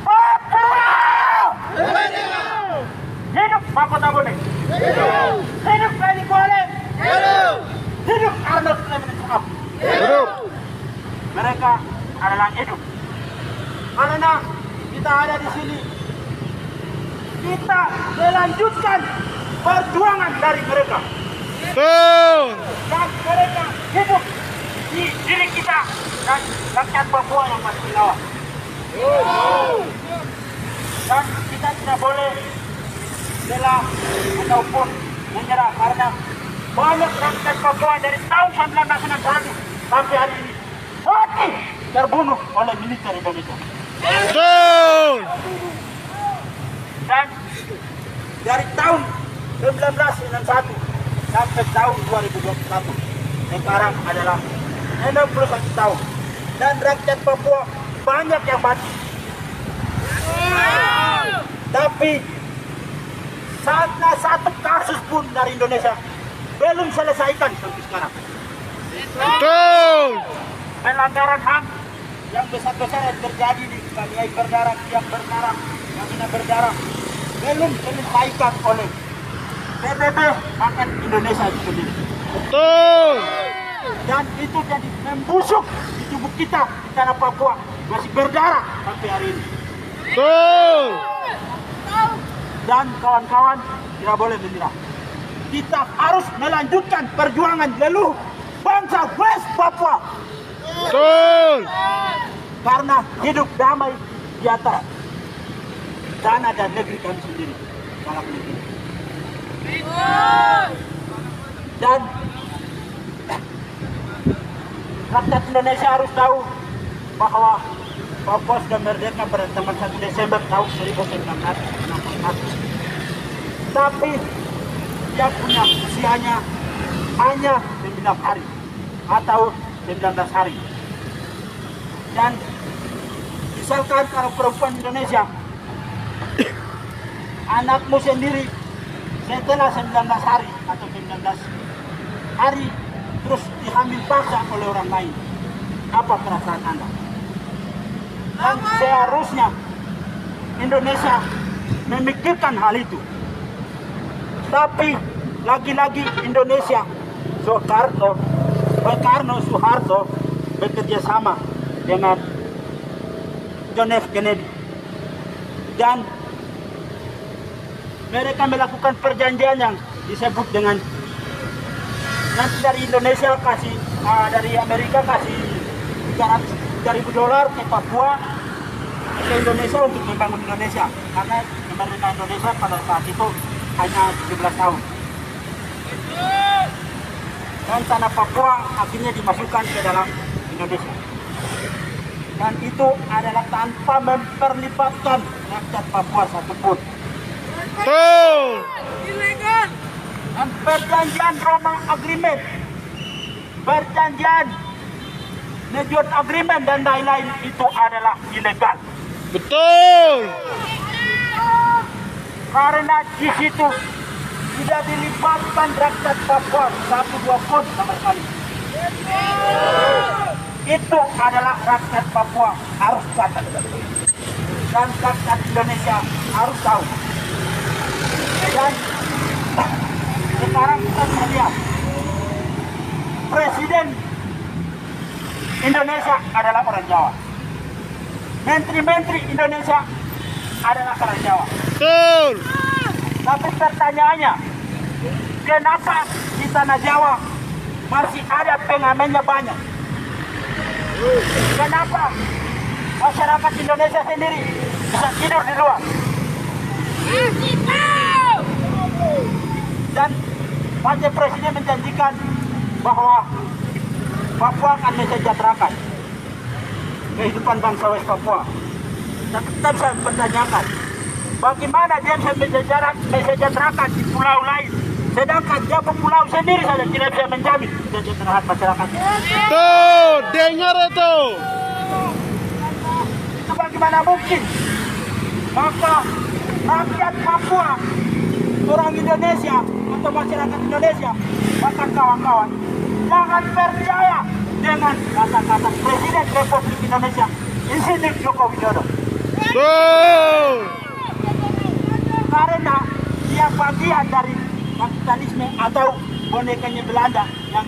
Papua! Hidup Papua Tabone. Hidup Kali Kuala. Hidup Arnold Clemenceau. Hidup. Mereka adalah hidup. Karena kita ada di sini, kita melanjutkan perjuangan dari mereka. Betul. Dan mereka hidup di diri kita dan rakyat Papua yang masih lawan. Dan kita tidak boleh bela ataupun menyerah karena banyak rakyat Papua dari tahun 1961 sampai hari ini mati terbunuh oleh militer Indonesia. Betul. Dan dari tahun 1991 sampai tahun 2021 sekarang adalah 61 tahun dan rakyat Papua banyak yang mati. Tapi satu kasus pun dari Indonesia belum selesaikan sampai sekarang. Betul. Pelanggaran HAM yang besar-besar yang terjadi di Kamiai berdarah, yang berdarah, yang ini berdarah belum diselesaikan oleh PBB bahkan Indonesia itu sendiri. Betul. Dan itu jadi membusuk di tubuh kita di tanah Papua masih berdarah sampai hari ini. Betul. Dan kawan-kawan tidak boleh menyerah. Kita harus melanjutkan perjuangan leluhur bangsa bangsa West Papua. Betul. Karena hidup damai di antara tanah dan negeri kami sendiri. Dalam negeri. Dan rakyat Indonesia harus tahu bahwa Papua sudah merdeka pada tanggal 1 Desember tahun 1961. Tapi dia punya usianya hanya 9 hari atau 19 hari. Dan misalkan kalau perempuan Indonesia anakmu sendiri setelah 19 hari atau 19 hari terus dihamil paksa oleh orang lain, apa perasaan Anda? Dan seharusnya Indonesia memikirkan hal itu. Tapi lagi-lagi Indonesia Soekarno Soeharto bekerja sama dengan John F. Kennedy. Dan mereka melakukan perjanjian yang disebut dengan nanti dari Indonesia kasih dari Amerika kasih $300.000 ke Papua ke Indonesia untuk membangun Indonesia, karena pemerintah Indonesia pada saat itu hanya 17 tahun. Dan tanah Papua akhirnya dimasukkan ke dalam Indonesia. Dan itu adalah tanpa memperlibatkan rakyat Papua satupun. Betul. Ilegal. Dan perjanjian Roma Agreement, perjanjian New York Agreement dan lain-lain itu adalah ilegal. Betul. Karena di situ tidak dilibatkan rakyat Papua satu dua pun sama sekali. Itu adalah rakyat Papua harus catat. Dan rakyat Indonesia harus tahu. Dan sekarang kita melihat Presiden Indonesia adalah orang Jawa. Menteri-menteri Indonesia adalah orang Jawa. Betul. Tapi pertanyaannya, kenapa di tanah Jawa masih ada pengamennya banyak? Kenapa masyarakat Indonesia sendiri bisa tidur di luar? Dan Wakil Presiden menjanjikan bahwa Papua akan mensejahterakan kehidupan bangsa West Papua. Dan kita bisa pertanyakan, bagaimana dia bisa mensejahterakan di pulau lain, sedangkan dia pulau sendiri saja tidak bisa menjamin kesejahteraan masyarakatnya. Tuh, dengar itu. Itu bagaimana mungkin? Maka rakyat Papua, orang Indonesia atau masyarakat Indonesia, bahkan kawan-kawan, jangan percaya dengan kata-kata Presiden Republik Indonesia Insinyur Joko Widodo. Tuh. Karena dia bagian dari kapitalisme atau bonekanya Belanda yang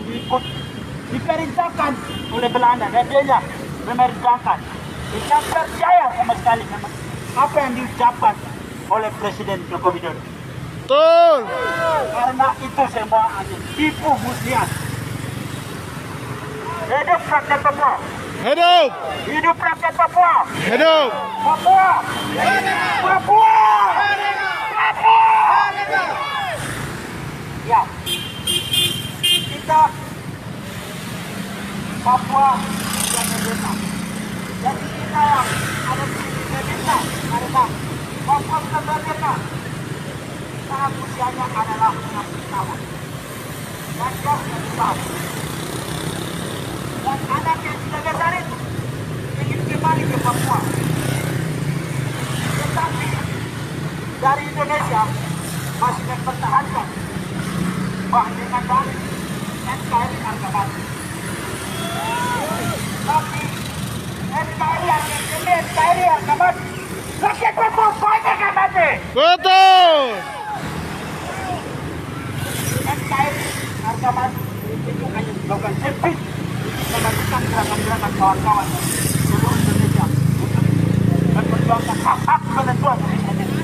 diperintahkan oleh Belanda dan dia memerintahkan. Kita percaya sama sekali sama apa yang diucapkan oleh Presiden Joko Widodo. Betul. Karena itu semua ada tipu muslihat. Hidup rakyat Papua. Hidup. Hidup rakyat Papua. Hidup. Papua. Papua. Papua. Ya. Kita Papua yang merdeka. Jadi kita yang ada di Indonesia karena Papua sudah merdeka. Saat usianya adalah 60 tahun. Dan dia sudah besar. Dan anak yang sudah besar itu ingin kembali ke Papua. Tetapi dari Indonesia masih mempertahankan bahwa dengan dalih NKRI harga mati. Tapi NKRI harga mati. Rakyat Papua banyak yang mati. Betul. NKRI harga mati itu hanya slogan sempit memastikan gerakan-gerakan kawan-kawan seluruh Indonesia untuk memperjuangkan hak-hak penentuan Indonesia.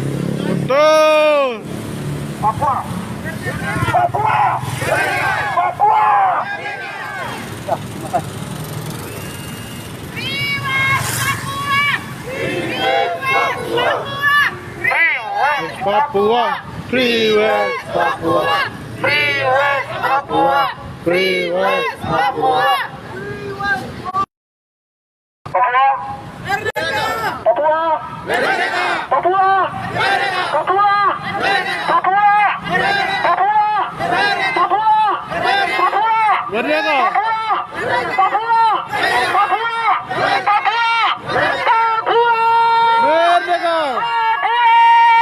Betul. Papua. Papua. Papua. Papua, Free West Papua, Free West Papua. Free West Papua. Papua. Papua. Papua. Papua. Papua. Papua. Papua. Papua. Merdeka! Papua. Papua. Papua. Papua. Merdeka!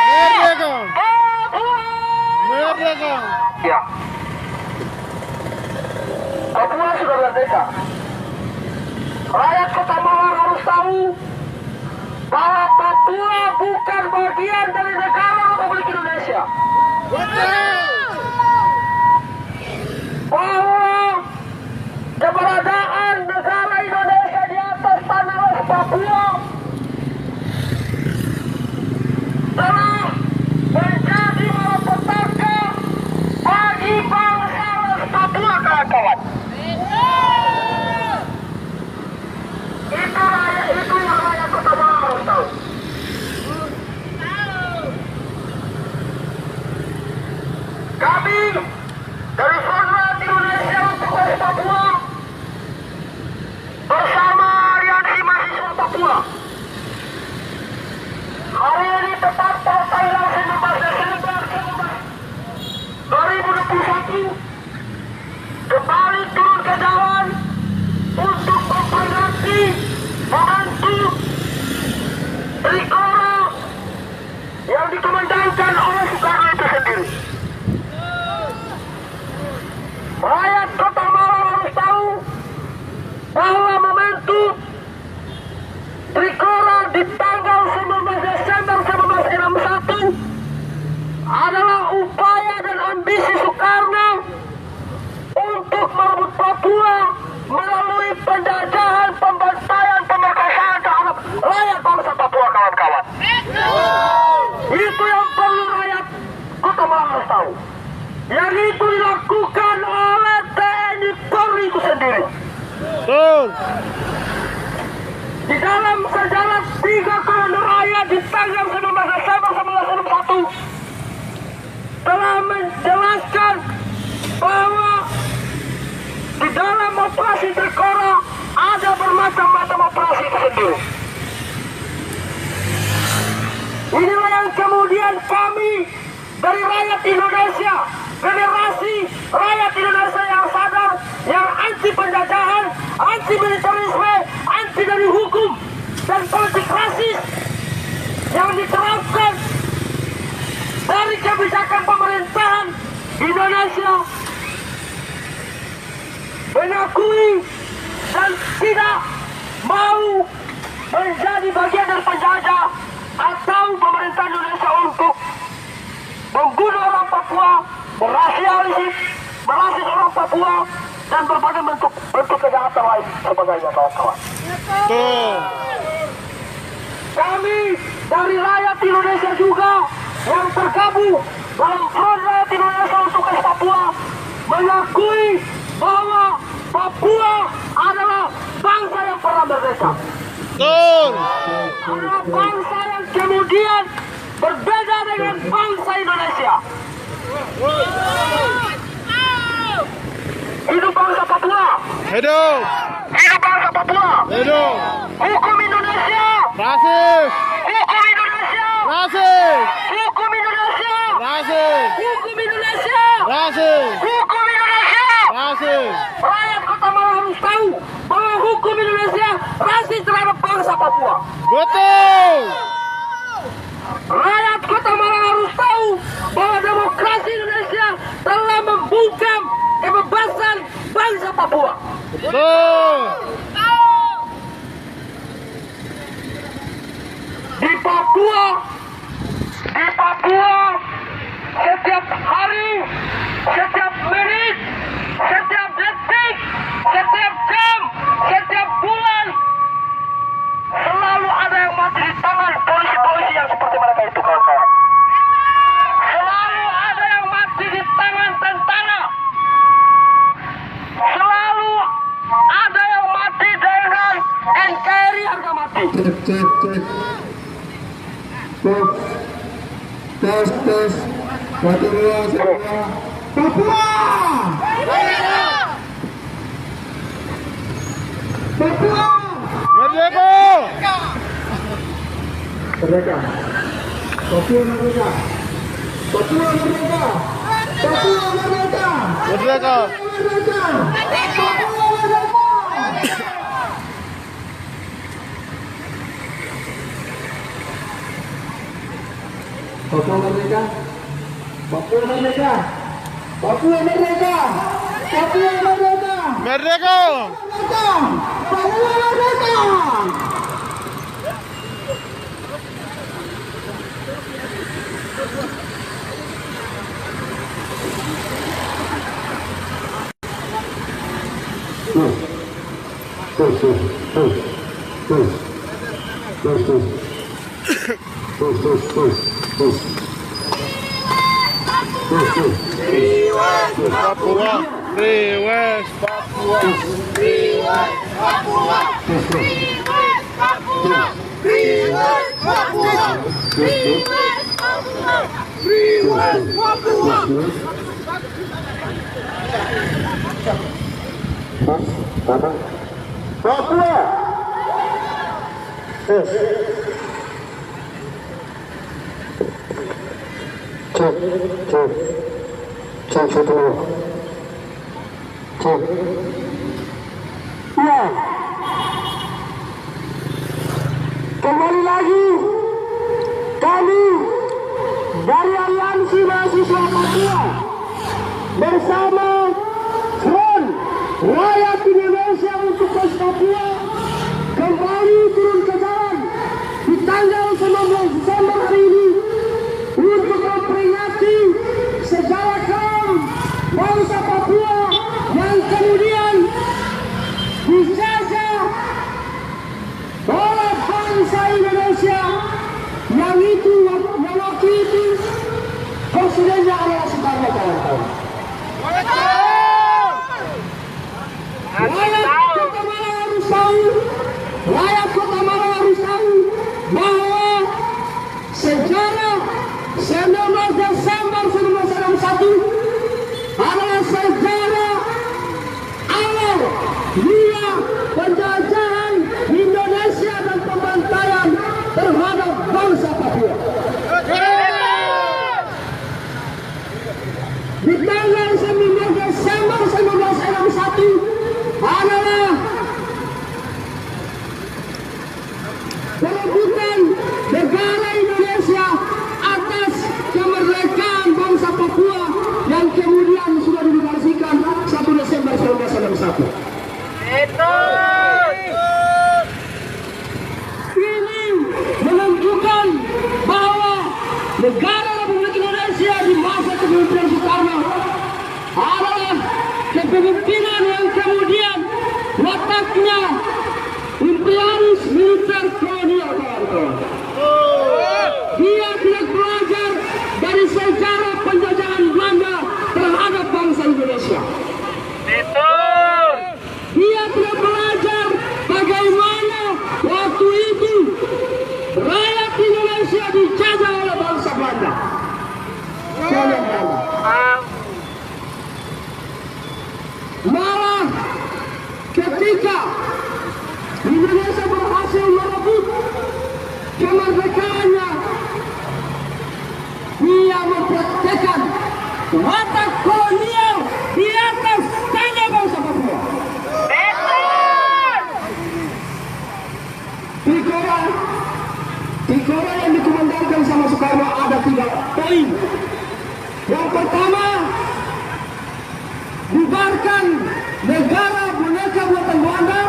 Merdeka! Merdeka! Ya. Papua sudah merdeka. Rakyat Kota Malang harus tahu bahwa Papua bukan bagian dari negara Republik Indonesia. Bahwa keberadaan negara Indonesia di atas tanah Papua telah menjadi malapetaka bagi bangsa Papua, kawan-kawan. Itu yang rakyat Kota Malang harus tahu. Kami dari Front Rakyat Indonesia untuk West Papua bersama Aliansi Mahasiswa Papua hari ini tepat pada tanggal 19 Desember 2021 kembali turun ke jalan untuk memperingati momentum Trikora yang dikomandangkan oleh Soekarno itu sendiri. Rakyat Kota Malang harus tahu bahwa momentum Trikora di tanggal 19 Desember 1961 adalah upaya dan ambisi Soekarno untuk merebut Papua melalui penjajahan, pembantaian, pemerkosaan terhadap rakyat bangsa Papua, kawan-kawan. Itu yang perlu rakyat Kota Malang harus tahu. Yang itu dilakukan oleh TNI Polri itu sendiri. Betul. Di dalam sejarah 3 Kolonel Raya di tanggal 19 Desember 1961 telah menjelaskan bahwa di dalam operasi Trikora ada bermacam-macam operasi itu sendiri. Inilah yang kemudian kami dari rakyat Indonesia, generasi rakyat Indonesia yang sadar, yang anti penjajahan, anti militerisme, anti dari hukum dan politik rasis yang diterapkan dari kebijakan pemerintahan Indonesia, mengakui dan tidak mau menjadi bagian dari penjajah atau pemerintah Indonesia untuk membunuh orang Papua, merasialisasi orang Papua dan berbagai bentuk kejahatan lain sebagainya, kawan-kawan. Betul. Kami dari rakyat Indonesia juga yang tergabung dalam Front Rakyat Indonesia untuk West Papua mengakui bahwa Papua adalah bangsa yang pernah merdeka. Betul. Adalah bangsa yang kemudian berbeda dengan bangsa Indonesia. Hidup bangsa Papua. Hidup. Hidup bangsa Papua. Hidup. Hukum Indonesia. Rasis. Hukum Indonesia. Rasis. Hukum Indonesia. Rasis. Hukum Indonesia. Rasis. Hukum Indonesia. Rasis. Rakyat Kota Malang harus tahu bahwa hukum Indonesia rasis terhadap bangsa Papua. Betul. Rakyat Kota Malang harus tahu bahwa demokrasi Indonesia telah membungkam kebebasan bangsa Papua. Betul. Di Papua, setiap hari, setiap menit, setiap detik, setiap jam, setiap bulan, selalu ada yang mati di tangan polisi-polisi yang seperti mereka itu, kawan-kawan. Selalu ada yang mati di tangan tentara. Selalu ada Cek. Tes. Satu dua. Papua. Merdeka! Merdeka. Papua merdeka. Papua, Free West Papua. Kembali lagi kami dari Aliansi Mahasiswa Papua bersama Front Rakyat Indonesia untuk Pos Papua kembali turun ke jalan di tanggal 19 Desember hari ini untuk memperingati sejarah kelam bangsa Papua yang kemudian dijajah oleh bangsa Indonesia yang waktu itu presidennya adalah Soekarno, kawan-kawan. Rakyat Kota Malang harus tahu bahwa sejarah 19 Desember 1961 adalah sejarah awal dia penjajahan Indonesia dan pembantaian terhadap bangsa Papua. Di tanggal 9 Desember 1961 adalah perebutan negara Indonesia atas kemerdekaan bangsa Papua yang kemudian sudah dideklarasikan 1 Desember 1961. Ini menunjukkan bahwa negara Republik Indonesia di masa kepemimpinan Soekarno adalah kepemimpinan yang kemudian letaknya imperialis militer kolonial, kawan-kawan. Dia tidak belajar dari sejarah penjajahan Belanda terhadap bangsa Indonesia. Dia tidak belajar bagaimana waktu itu rakyat Indonesia dijajah oleh bangsa Belanda. Malah ketika Indonesia berhasil merebut kemerdekaannya, dia mempraktekkan watak kolonial di atas tanah bangsa Papua. Tikora yang dikomandangkan sama Soekarno ada 3 poin. Yang pertama, bubarkan negara boneka buatan Belanda.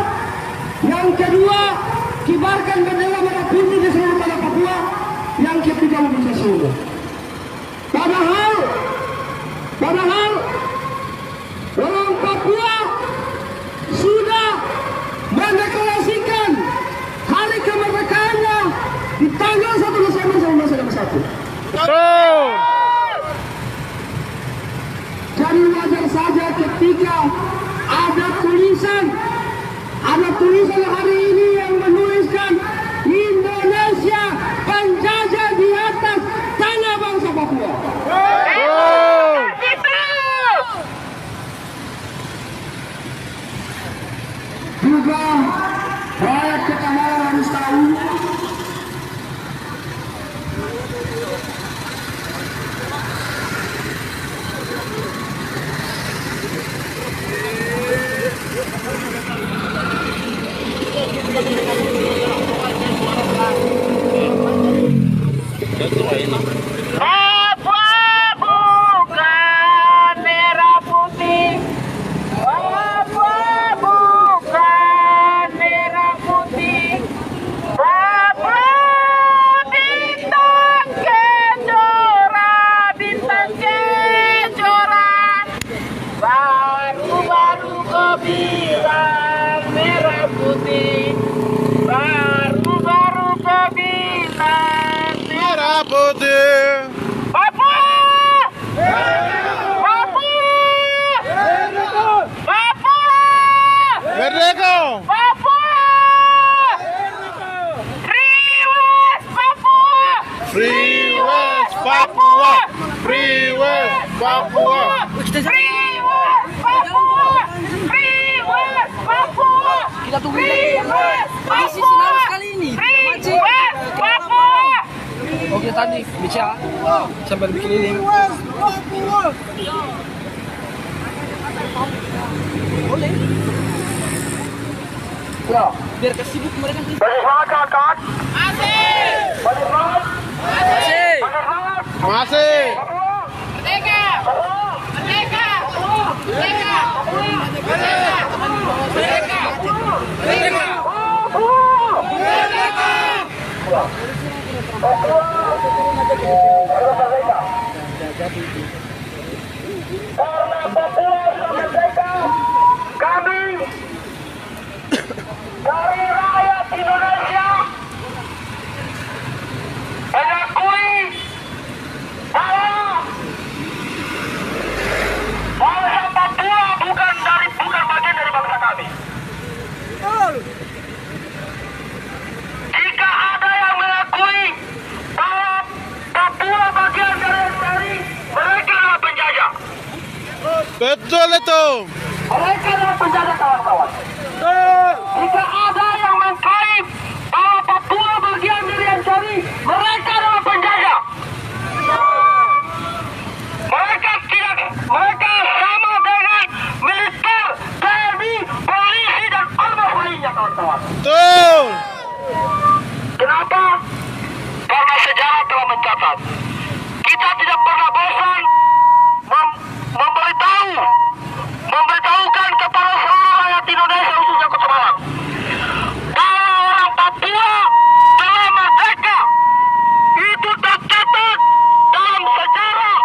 Yang kedua, kibarkan bendera merah putih di seluruh tanah Papua. Yang ketiga, mobilisasi umum. Padahal orang Papua sudah mendeklarasikan hari kemerdekaannya di tanggal 1 Desember 1961. Jadi wajar saja ketika ada tulisan hari ini yang menuliskan mengatakan Indonesia penjajah di atas tanah bangsa Papua. Juga rakyat Kota Malang harus tahu Papua bukan merah putih. Papua bukan merah putih. Papua bintang kejora, bintang kejora. Baru-baru kau bilang merah putih. Baru-baru kau bilang merah putih. Papua! Papua! Papua! Merdeka! Papua! Free West Papua! Free West Papua! Free West Papua! Free West Papua! Free West Papua! Kita tunggu Free West polisi Papua! senang sekali ini. Free West Papua! Oke tadi bisa sampai bikin ini. Boleh. ya. Biar kesibuk mereka. Bagi semangat kawan-kawan. Asik! Bagi semangat. Asik. Bagi semangat. Masih. Merdeka! Merdeka! Merdeka! Merdeka! Merdeka! Karena Papua sudah merdeka, kami dari rakyat Indonesia mengakui bahwa bangsa Papua bukan bagian dari bangsa kami. Jika ada yang mengakui bahwa Papua bagian dari mereka adalah penjajah. Betul itu. Mereka adalah penjajah kawan-kawan. Jika ada yang mengklaim bahwa Papua bagian dari NCRI, mereka adalah penjajah. Mereka sama dengan militer, TNI, polisi dan ormas lainnya kawan-kawan. Betul. Kenapa? Karena sejarah telah mencatat. Kita tidak pernah bosan memberitahukan kepada seluruh rakyat Indonesia khususnya Kota Malang bahwa orang Papua telah merdeka. Itu tercatat dalam sejarah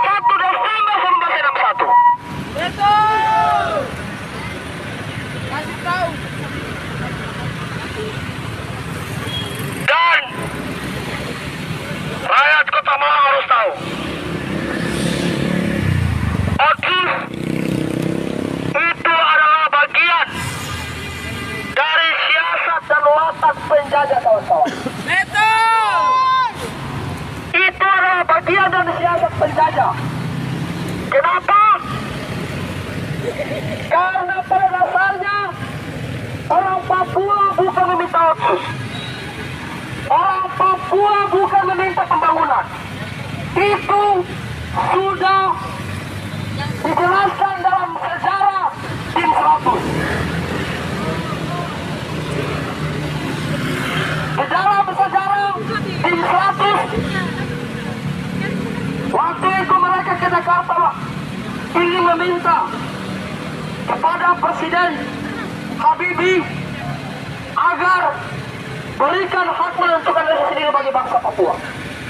1 Desember 1961. Betul. Kasih tahu. Dan rakyat Kota Malang harus tahu, OTIS itu adalah bagian dari siasat dan watak penjajah kawan-kawan. Betul. Itu adalah bagian dari siasat penjajah. Kenapa? Karena pada dasarnya orang Papua bukan meminta OTIS. Orang Papua bukan meminta pembangunan. Itu sudah dijelaskan dalam sejarah tim 100. Di dalam sejarah tim 100, waktu itu mereka ke Jakarta ingin meminta kepada Presiden Habibie agar berikan hak menentukan diri sendiri bagi bangsa Papua.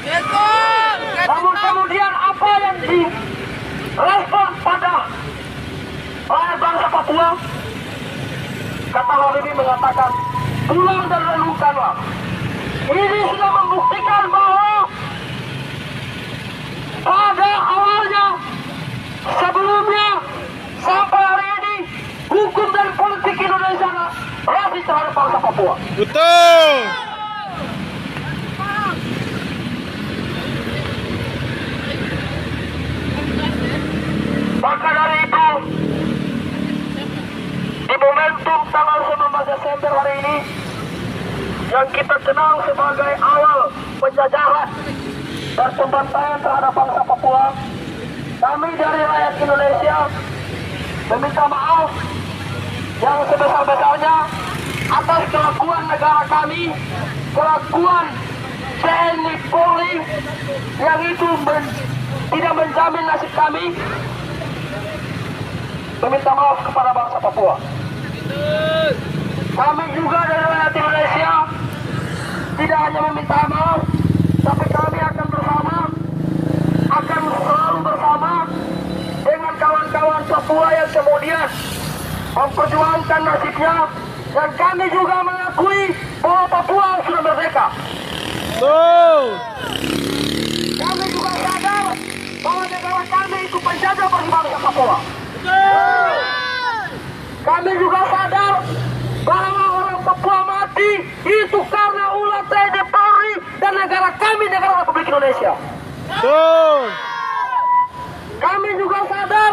Betul. Namun kemudian apa yang direspon pada rakyat bangsa Papua? Kata Habibie mengatakan, pulang dan renungkanlah. Ini sudah membuktikan bahwa pada awalnya, sebelumnya, sampai hari ini, hukum dan politik Indonesia masih terhadap bangsa Papua. Betul. Maka dari itu, di momentum tanggal 19 Desember hari ini, yang kita kenal sebagai awal penjajahan dan pembantaian terhadap bangsa Papua, kami dari rakyat Indonesia meminta maaf yang sebesar-besarnya atas kelakuan negara kami, kelakuan TNI Polri yang itu tidak menjamin nasib kami. Meminta maaf kepada bangsa Papua. Kami juga dari rakyat Indonesia tidak hanya meminta maaf, tapi kami akan selalu bersama dengan kawan-kawan Papua yang kemudian memperjuangkan nasibnya, dan kami juga mengakui bahwa Papua sudah merdeka. Kami juga sadar bahwa negara kami itu penjajah bagi bangsa Papua. Kami juga sadar bahwa orang Papua mati itu karena ulah TNI Polri dan negara kami, negara Republik Indonesia. Kami juga sadar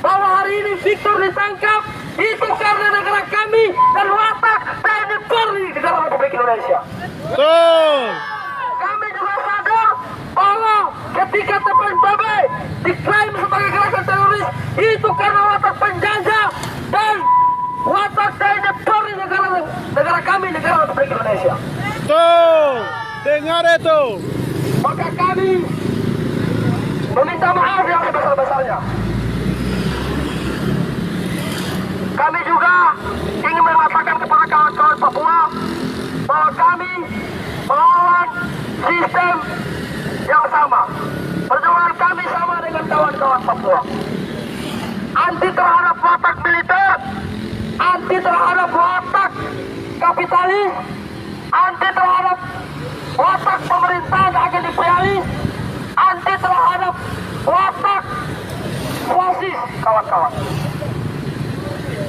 bahwa hari ini Victor ditangkap itu karena negara kami dan watak TNI Polri negara Republik Indonesia. Kami juga sadar bahwa ketika TPNPB diklaim sebagai gerakan teroris itu karena watak penjajah dan watak TNI Polri negara kami, negara Republik Indonesia. Dengar itu. Maka kami meminta maaf yang sebesar-besarnya. Kami juga ingin mengatakan kepada kawan-kawan Papua bahwa kami melawan sistem yang sama. Perjuangan kami sama dengan kawan-kawan Papua. Anti terhadap watak militer, anti terhadap watak kapitalis, anti terhadap watak pemerintahan agen imperialis, anti terhadap watak fasis, kawan-kawan.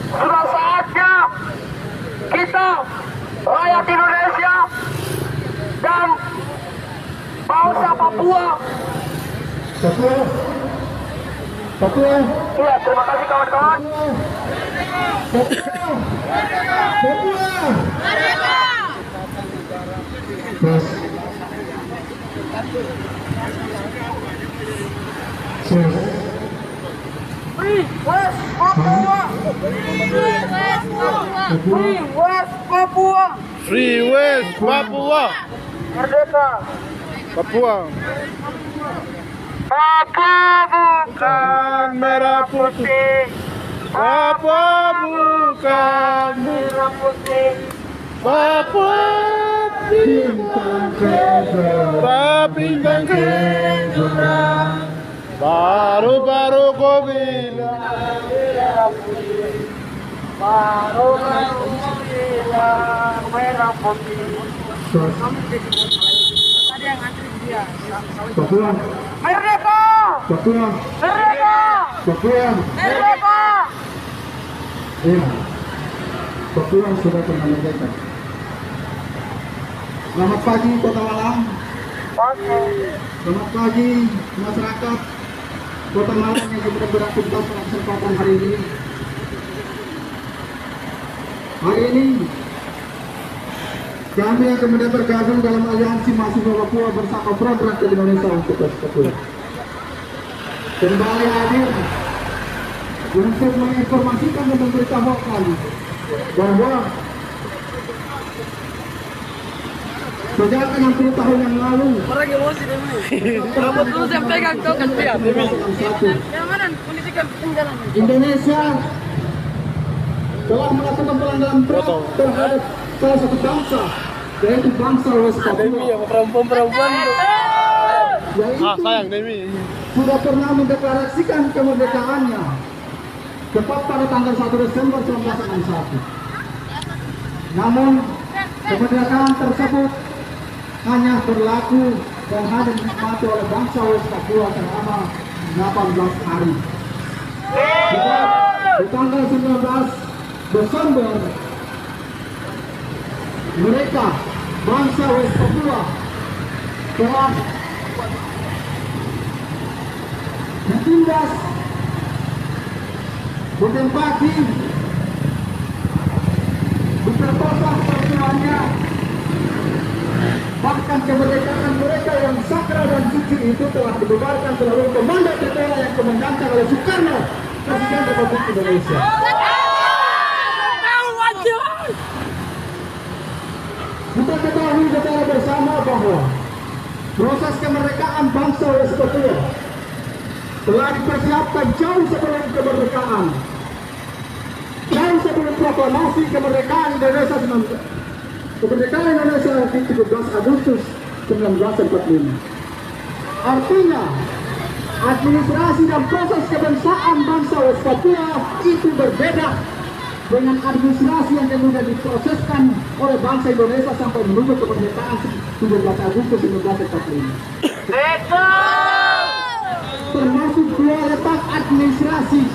Sudah saatnya kita, rakyat Indonesia dan bangsa Papua. Ya, terima kasih kawan-kawan. Free West Papua. Free West Papua. Free West Papua. Merdeka. Papua. Papua bukan merah putih. Papua bukan Merah putih. Papua bintang kejora. Baru-baru kau bilang Merah putih. Baru-baru bilang merah putih. Papua. Merdeka. Papua. Merdeka. Papua. Merdeka. Iya. Papua sudah pernah merdeka. Selamat pagi Kota Malang. Selamat pagi masyarakat Kota Malang yang kemudian beraktivitas pada kesempatan hari ini. Hari ini kami yang kemudian bergabung dalam aliansi mahasiswa Papua bersama Front Rakyat Indonesia untuk Papua kembali hadir untuk menginformasikan dan memberitahukan bahwa sejak 60 tahun yang lalu Orang emosi deh, rambut lu yang pegang kau kan dia. Yang mana pendidikan penjalan? Indonesia telah melakukan pelanggaran berat terhadap salah satu bangsa, yaitu bangsa West Papua. Perempuan Yaitu sudah pernah mendeklarasikan kemerdekaannya tepat pada tanggal 1 Desember 1961. Namun kemerdekaan tersebut hanya berlaku dan hanya dinikmati oleh bangsa West Papua selama 18 hari. Di tanggal 19 Desember mereka bangsa West Papua telah ditindas, ditempati, diperkosa semuanya, bahkan kemerdekaan mereka yang sakral dan suci itu telah dibubarkan melalui komando tertera yang komandankan oleh Soekarno, Presiden Republik Indonesia. Kita ketahui secara bersama bahwa proses kemerdekaan bangsa West Papua telah dipersiapkan jauh sebelum kemerdekaan, jauh sebelum proklamasi kemerdekaan Indonesia di 17 Agustus 1945. Artinya, administrasi dan proses kebangsaan bangsa West Papua itu berbeda dengan administrasi yang kemudian diproseskan oleh bangsa Indonesia sampai menuju kemerdekaan 17 Agustus 1945. Termasuk dua letak administrasi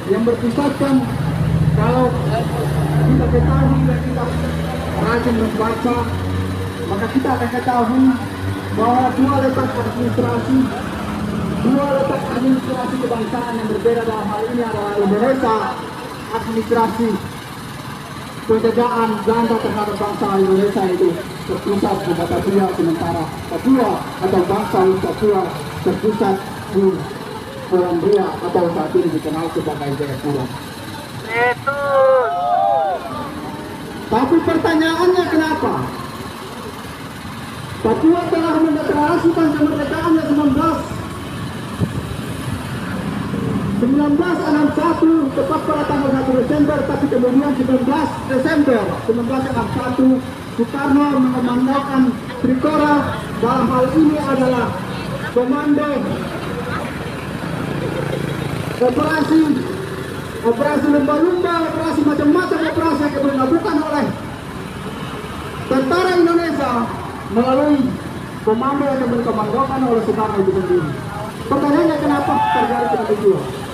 yang berpusatkan, kalau kita ketahui dan kita rajin membaca, maka kita akan ketahui bahwa dua letak administrasi kebangsaan yang berbeda dalam hal ini adalah Indonesia, administrasi penjagaan Belanda terhadap bangsa Indonesia itu terpusat di Batavia, sementara Papua atau bangsa Papua terpusat di Polandia atau saat ini dikenal sebagai Jayapura. Tapi pertanyaannya, kenapa Papua telah mendeklarasikan kemerdekaannya 1961 tepat pada tanggal 1 Desember, tapi kemudian 19 Desember 1961 Soekarno mengumandangkan Trikora, dalam hal ini adalah komando operasi lumba-lumba, operasi macam-macam operasi yang kemudian dilakukan oleh tentara Indonesia melalui komando yang dikomandokan oleh Soekarno itu sendiri. Pertanyaannya, kenapa terjadi demikian?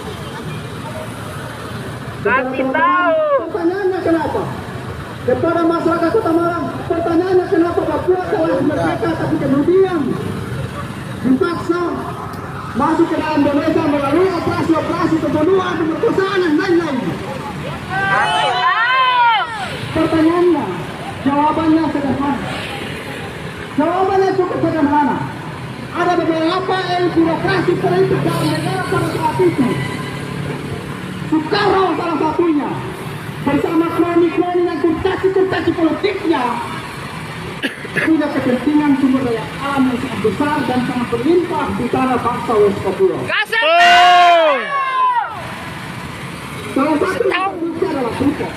Kasih tahu. Pertanyaannya, kenapa? Kepada masyarakat Kota Malang, pertanyaannya, kenapa Papua telah merdeka tapi kemudian dipaksa masuk ke dalam Indonesia melalui operasi-operasi pembunuhan, pemerkosaan dan lain-lain. Pertanyaannya, jawabannya sederhana. Jawabannya cukup sederhana. Ada beberapa birokrasi politik dalam negara pada saat itu. Soekarno salah satunya, bersama kroni-kroni dan kurtasi politiknya, punya kepentingan sumber daya alam yang sangat besar dan sangat berlimpah di tanah bangsa West Papua. Salah satu bukti adalah Freeport.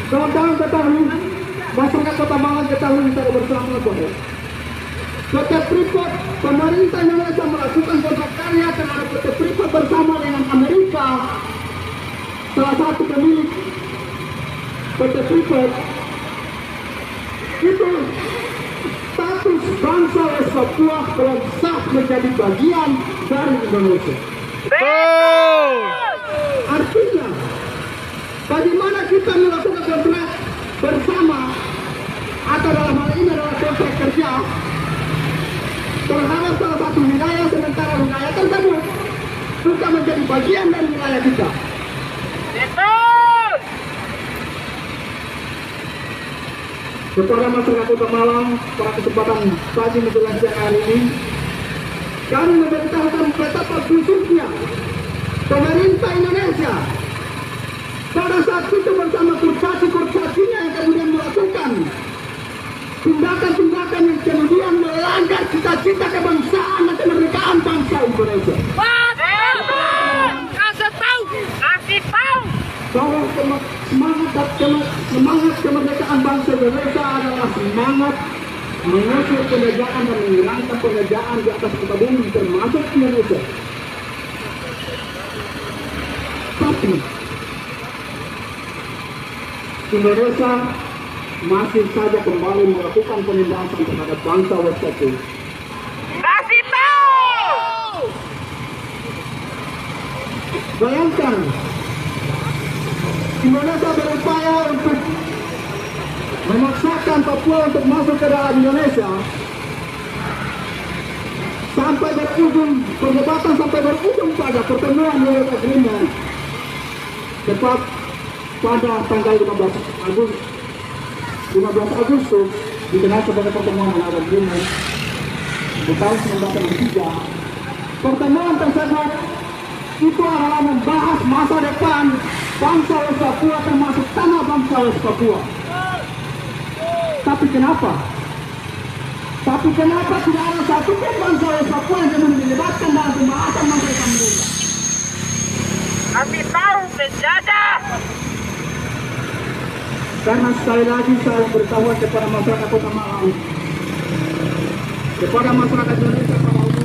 Kawan-kawan ketahui, masyarakat Kota Malang ketahui secara bersama bahwa PT Freeport, pemerintah Indonesia melakukan kontrak karya terhadap PT Freeport bersama dengan Amerika. Salah satu pemilik PT Freeport itu status bangsa West Papua belum sah menjadi bagian dari Indonesia. Artinya, bagaimana kita melakukan kontrak bersama atau dalam hal ini adalah kontrak kerja terhadap salah satu wilayah, sementara wilayah tersebut bukan menjadi bagian dari wilayah kita. Kepada masyarakat Kota Malang, pada kesempatan pagi menjelang siang hari ini, kami memberitahukan betapa khususnya pemerintah Indonesia pada saat itu bersama kurtasi-kurtasinya yang kemudian melakukan tindakan-tindakan yang kemudian melanggar cita-cita kebangsaan dan kemerdekaan bangsa Indonesia. Kasih tahu. Bahwa semangat kemerdekaan bangsa Indonesia adalah semangat mengusir penjajahan dan menghilangkan penjajahan di atas muka bumi termasuk Indonesia. Tapi Indonesia masih saja kembali melakukan penindasan terhadap bangsa West Papua. Kasih tahu. Bayangkan Indonesia berupaya untuk memaksakan Papua untuk masuk ke dalam Indonesia, sampai berujung perdebatan sampai berujung pada pertemuan World Agreement tepat pada tanggal 15 Agustus dikenal sebagai pertemuan World Agreement di tahun 1993. Pertemuan tersebut itu adalah membahas masa depan bangsa West Papua, termasuk tanah bangsa West Papua. Tapi kenapa tidak ada satu pun bangsa West Papua yang kemudian dilibatkan dalam pembahasan masa depan mereka? Kami tahu penjajah. Karena sekali lagi saya beritahu kepada masyarakat Kota Malang, kepada masyarakat Indonesia pada umumnya,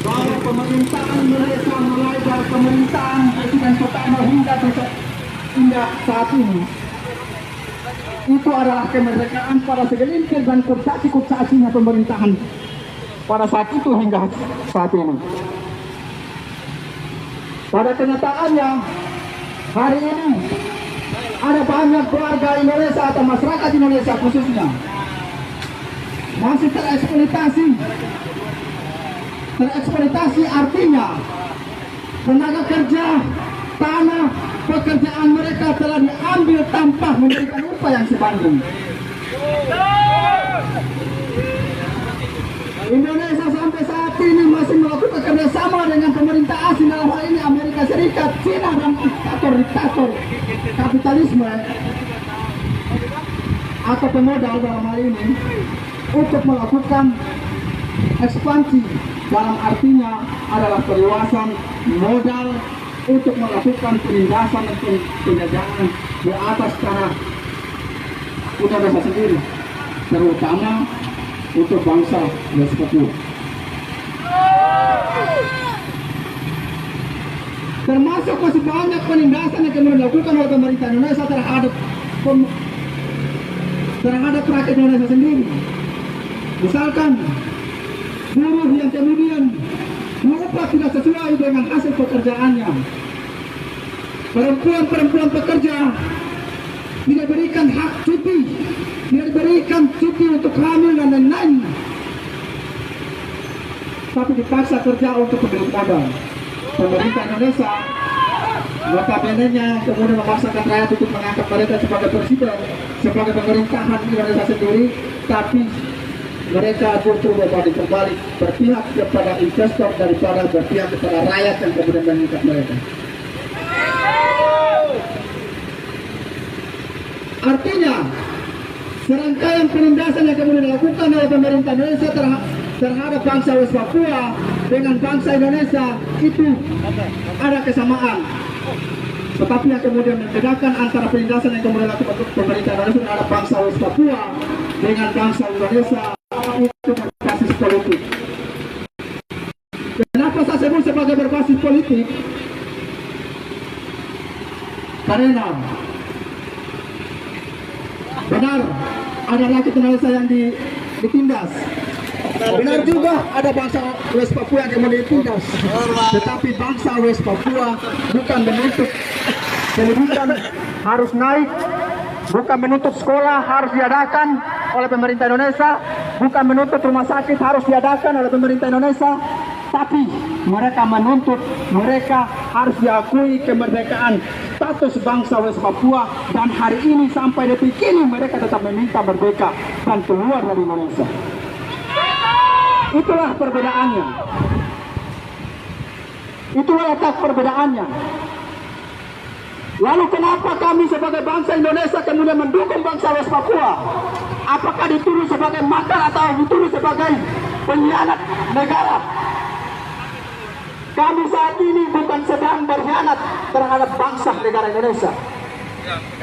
bahwa pemerintahan Malaysia mulai dari pemerintahan Presiden Soekarno hingga saat ini itu adalah kemerdekaan pada segelintir dan kurcaci-kurcacinya pemerintahan pada saat itu hingga saat ini. Pada kenyataannya hari ini ada banyak keluarga Indonesia atau masyarakat Indonesia khususnya masih tereksploitasi, artinya tenaga kerja, tanah, pekerjaan mereka telah diambil tanpa memberikan upah yang sebanding. Indonesia sampai saat ini masih melakukan kerjasama dengan pemerintah asing, dalam hal ini Amerika Serikat, China, dan diktator kapitalisme atau pemodal dalam hal ini untuk melakukan ekspansi, dalam artinya adalah perluasan modal untuk melakukan penindasan dan penjajahan di atas tanah Indonesia sendiri, terutama untuk bangsa West Papua. Termasuk masih banyak penindasan yang kemudian dilakukan oleh pemerintah Indonesia terhadap rakyat Indonesia sendiri. Misalkan buruh yang kemudian diupah tidak sesuai dengan hasil pekerjaannya, perempuan pekerja tidak diberikan hak cuti, tidak diberikan cuti untuk hamil dan lain-lain, tapi dipaksa kerja untuk pemilik modal. Pemerintah Indonesia notabene-nya kemudian memaksakan rakyat untuk mengangkat mereka sebagai presiden, sebagai pemerintahan Indonesia sendiri, tapi mereka justru berbalik berpihak kepada investor daripada berpihak kepada rakyat yang kemudian mengangkat mereka. Artinya serangkaian penindasan yang kemudian dilakukan oleh pemerintah Indonesia terhadap bangsa West Papua dengan bangsa Indonesia itu ada kesamaan, tetapi yang kemudian membedakan antara penindasan yang kemudian dilakukan pemerintah Indonesia terhadap bangsa West Papua dengan bangsa Indonesia itu berbasis politik. Kenapa saya sebut sebagai berbasis politik? Karena benar ada rakyat Indonesia yang ditindas, benar juga ada bangsa West Papua yang kemudian ditindas, tetapi bangsa West Papua bukan menuntut pendidikan harus naik, bukan menuntut sekolah harus diadakan oleh pemerintah Indonesia, bukan menuntut rumah sakit harus diadakan oleh pemerintah Indonesia, tapi mereka menuntut mereka harus diakui kemerdekaan status bangsa West Papua, dan hari ini sampai detik ini mereka tetap meminta merdeka dan keluar dari Indonesia. Itulah perbedaannya. Itulah letak perbedaannya. Lalu kenapa kami sebagai bangsa Indonesia kemudian mendukung bangsa West Papua? Apakah dituduh sebagai makar atau dituduh sebagai pengkhianat negara? Kami saat ini bukan sedang berkhianat terhadap bangsa negara Indonesia,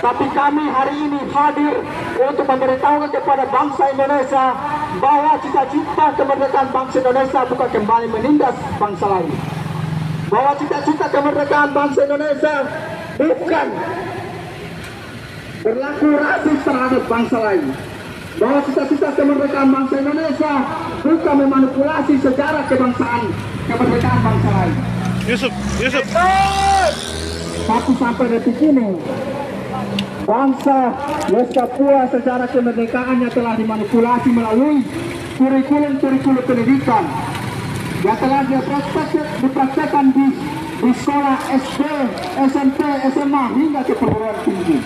tapi kami hari ini hadir untuk memberitahukan kepada bangsa Indonesia bahwa cita-cita kemerdekaan bangsa Indonesia bukan kembali menindas bangsa lain, bahwa cita-cita kemerdekaan bangsa Indonesia bukan berlaku rasis terhadap bangsa lain, bahwa cita-cita kemerdekaan bangsa Indonesia bukan memanipulasi sejarah kebangsaan kemerdekaan bangsa lain. Yusuf. Tapi sampai detik ini bangsa West Papua secara kemerdekaannya telah dimanipulasi melalui kurikulum pendidikan yang telah dipraktekkan di sekolah SD, SMP, SMA hingga ke perguruan tinggi.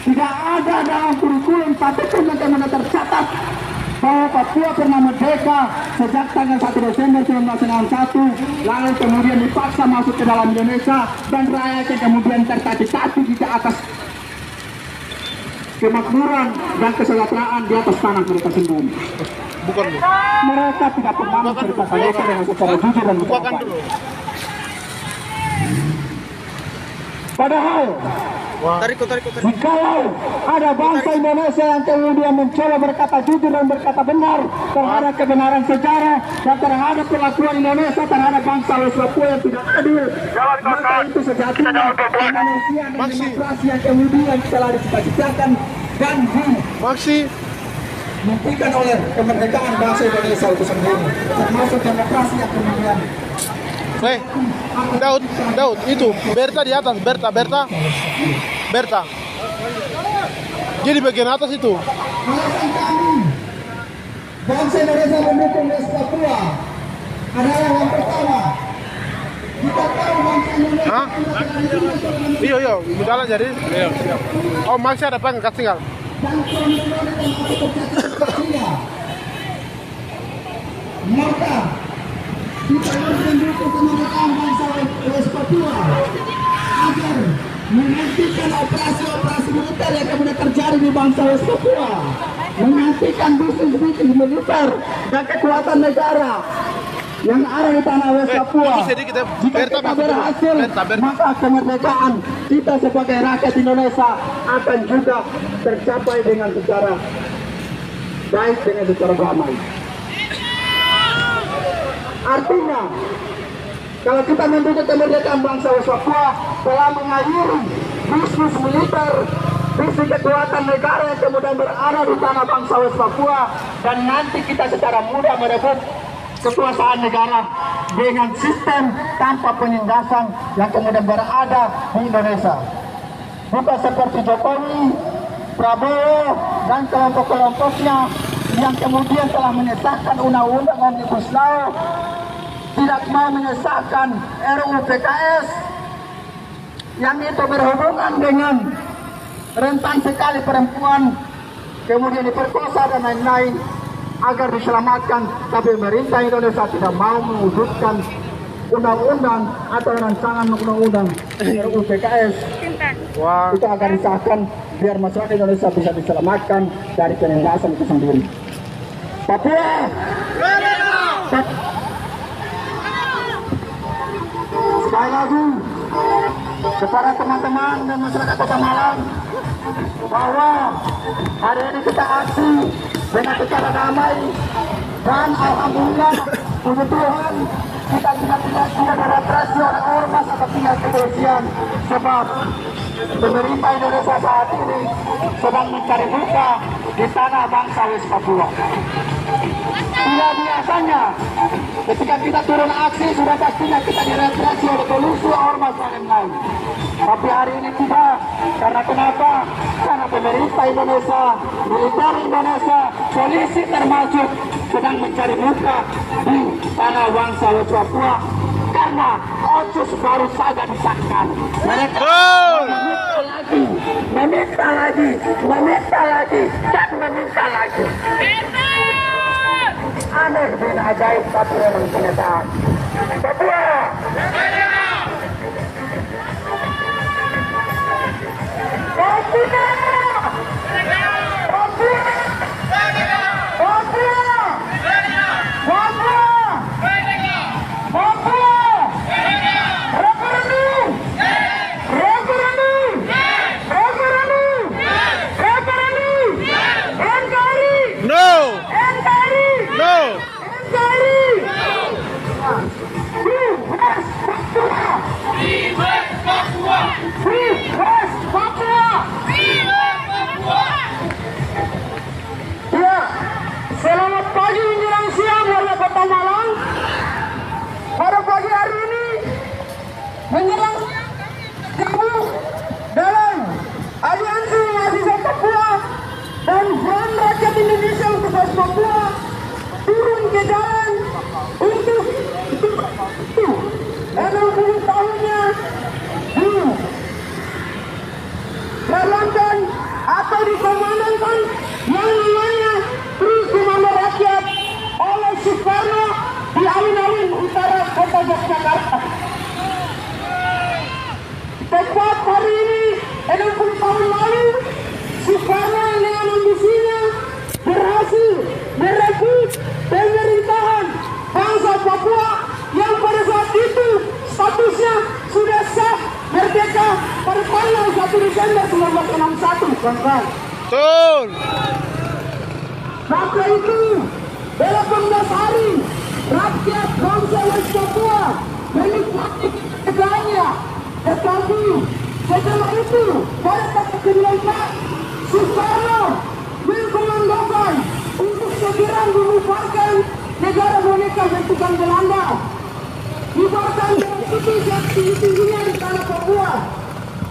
Tidak ada dalam kurikulum satupun yang telah tercatat bahwa Papua pernah merdeka sejak tanggal 1 Desember 1961, lalu kemudian dipaksa masuk ke dalam Indonesia dan rakyatnya kemudian tertatih-tatih di atas kemakmuran dan kesejahteraan di atas tanah mereka sendiri. Bukan. Mereka tidak pernah menceritakan mereka dengan secara jujur dan Bukan berapa. dulu. Padahal Tarik. jikalau ada bangsa Indonesia yang kemudian mencoba berkata jujur dan berkata benar terhadap kebenaran sejarah dan terhadap perlakuan Indonesia terhadap bangsa West Papua yang tidak adil, maka itu sejatinya kemanusiaan dan demokrasi yang kemudian telah diciptakan dan dibuktikan oleh kemerdekaan bangsa Indonesia itu sendiri, termasuk demokrasi yang kemudian Daud, itu Berta di atas, Berta. Jadi bagian atas itu. alasan kami bangsa Indonesia mendukung West Papua adalah yang pertama, kita tahu bangsa Indonesia Hah? Iya, jalan jadi. Oh, masih ada pengen tinggal. dan komitmen dan masih tercatat maka kita harus mendukung kemerdekaan bangsa West Papua agar menghentikan operasi-operasi militer yang kemudian terjadi di bangsa West Papua, menghentikan bisnis militer dan kekuatan negara yang ada di tanah West Papua. Jika kita berhasil, maka kemerdekaan kita sebagai rakyat Indonesia akan juga tercapai dengan secara baik, dengan secara damai. Artinya, kalau kita mendukung kemerdekaan bangsa West Papua telah mengakhiri bisnis militer, bisnis kekuatan negara yang kemudian berada di tanah bangsa West Papua, dan nanti kita secara mudah merebut kekuasaan negara dengan sistem tanpa penindasan yang kemudian berada di Indonesia. Bukan seperti Jokowi, Prabowo, dan kelompok-kelompoknya yang kemudian telah menyesahkan undang-undang Omnibus Law, tidak mau menyesahkan RUU PKS yang itu berhubungan dengan rentan sekali perempuan, kemudian diperkosa dan lain-lain, agar diselamatkan. Tapi pemerintah Indonesia tidak mau mewujudkan undang-undang atau rancangan undang-undang RUU PKS itu agar disahkan biar masyarakat Indonesia bisa diselamatkan dari penindasan itu sendiri. Papua, sekali lagi kepada teman-teman dan masyarakat Kota Malang bahwa hari ini kita aksi dengan secara damai, dan alhamdulillah puji Tuhan kita tidak ada represi oleh ormas atau pihak kepolisian, sebab pemerintah Indonesia saat ini sedang mencari muka di tanah bangsa West Papua. Tidak biasanya ketika kita turun aksi sudah pastinya kita direpresi oleh polisi, ormas dan lain-lain. Tapi hari ini tidak. Karena kenapa? Karena pemerintah Indonesia, militer Indonesia, polisi termasuk sedang mencari muka di tanah bangsa West Papua. Karena otsus baru saja disahkan. Mereka meminta lagi, dan meminta lagi. Aneh dan ajaib, tapi memang kenyataan. Papua! tepat hari ini 60 tahun lalu Soekarno dengan ambisinya berhasil merebut pemerintahan bangsa Papua yang pada saat itu statusnya sudah sah merdeka pada tanggal 1 Desember 1961, kawan-kawan. Betul. Maka itu 18 hari rakyat bangsa West Papua menikmati kekayanya. Tetapi setelah itu pada tanggal 19 Soekarno mengkomandokan untuk segera membubarkan negara boneka bentukan Belanda. Bubarkan itu tingginya di tanah Papua.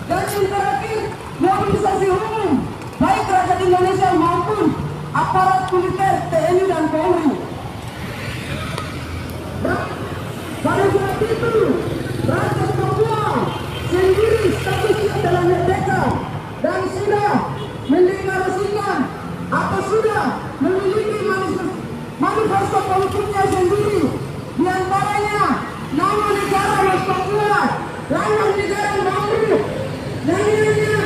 Dan yang terakhir, mobilisasi umum baik rakyat Indonesia maupun aparat militer TNI dan Polri. Pada saat itu rakyat Papua sendiri statusnya adalah merdeka dan sudah mendeklarasikan atau sudah memiliki manifesto politiknya sendiri, di antaranya nama negara West Papua, nama negara baru, namanya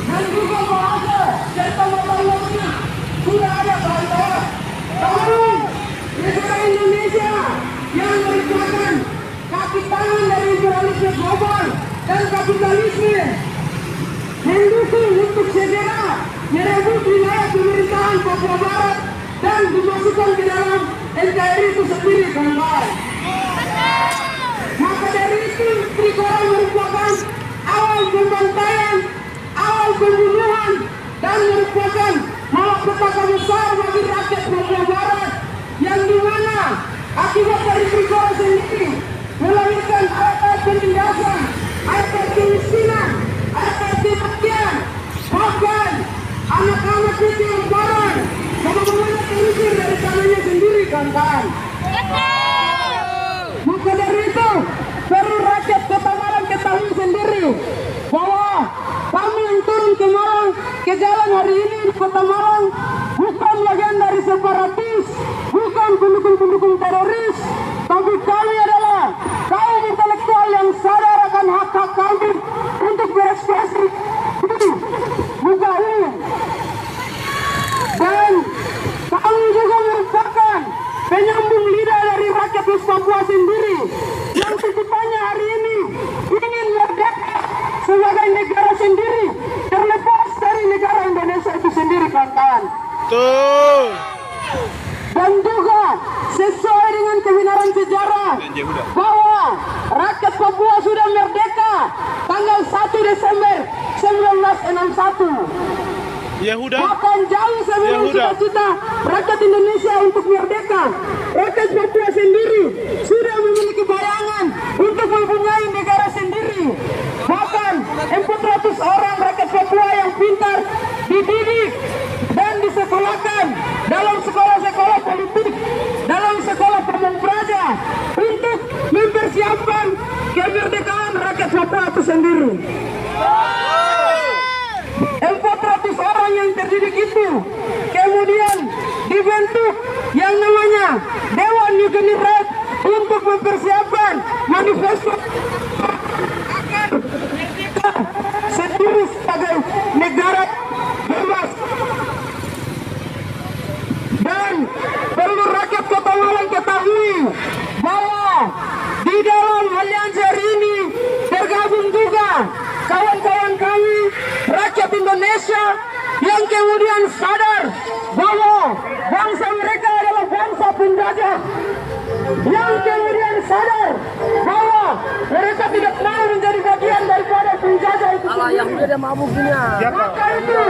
dan juga bahasa serta mata-matanya sudah ada kawan-kawan. Namun negara Indonesia yang merupakan kaki tangan dari imperialisme global dan kapitalisme mendukung untuk segera merebut wilayah pemerintahan Papua Barat dan dimasukkan ke dalam NKRI itu sendiri, kawan-kawan. Maka dari itu Trikora merupakan awal pembantaian, awal pembunuhan, dan merupakan malapetaka besar bagi rakyat Papua Barat yang dimana akibat dari Trikora sendiri melahirkan ayat penindasan, ayat kemiskinan, ayat kematian, bahkan anak-anak itu yang barang bagaimana terusir dari tanahnya sendiri, kawan-kawan. Maka dari itu perlu rakyat Kota Malang ketahui sendiri bahwa kami yang turun ke Malang, ke jalan hari ini di Kota Malang bukan bagian dari separatis, bukan pendukung-pendukung teroris, tapi kami adalah kaum intelektual yang sadar akan hak-hak kami untuk berekspresi di muka umum. Dan kami juga merupakan penyambung lidah dari rakyat West Papua sendiri yang titipannya hari ini ingin merdeka sebagai negara sendiri terlepas dari negara Indonesia itu sendiri, kawan-kawan. Betul. Dan juga sesuai dengan kebenaran sejarah bahwa rakyat Papua sudah merdeka tanggal 1 Desember 1961. Yahuda. Bahkan jauh sebelum cita-cita rakyat Indonesia untuk merdeka, rakyat Papua sendiri sudah memiliki bayangan untuk mempunyai negara sendiri. Bahkan 400 orang rakyat Papua yang pintar dididik dan disekolahkan dalam sekolah-sekolah politik, dalam sekolah pamong praja untuk mempersiapkan kemerdekaan rakyat Papua itu sendiri. 400 orang yang terdidik itu kemudian dibentuk yang namanya Dewan New Red untuk mempersiapkan manifesto sendiri sebagai negara bebas. Dan perlu rakyat Kota Malang ketahui bahwa di dalam aliansi hari ini tergabung juga kawan-kawan kami rakyat Indonesia yang kemudian sadar bahwa bangsa mereka adalah bangsa penjajah, yang kemudian sadar bahwa mereka tidak mau menjadi bagian daripada penjajah itu sendiri. Yang udah mabuk gini ya. Maka itu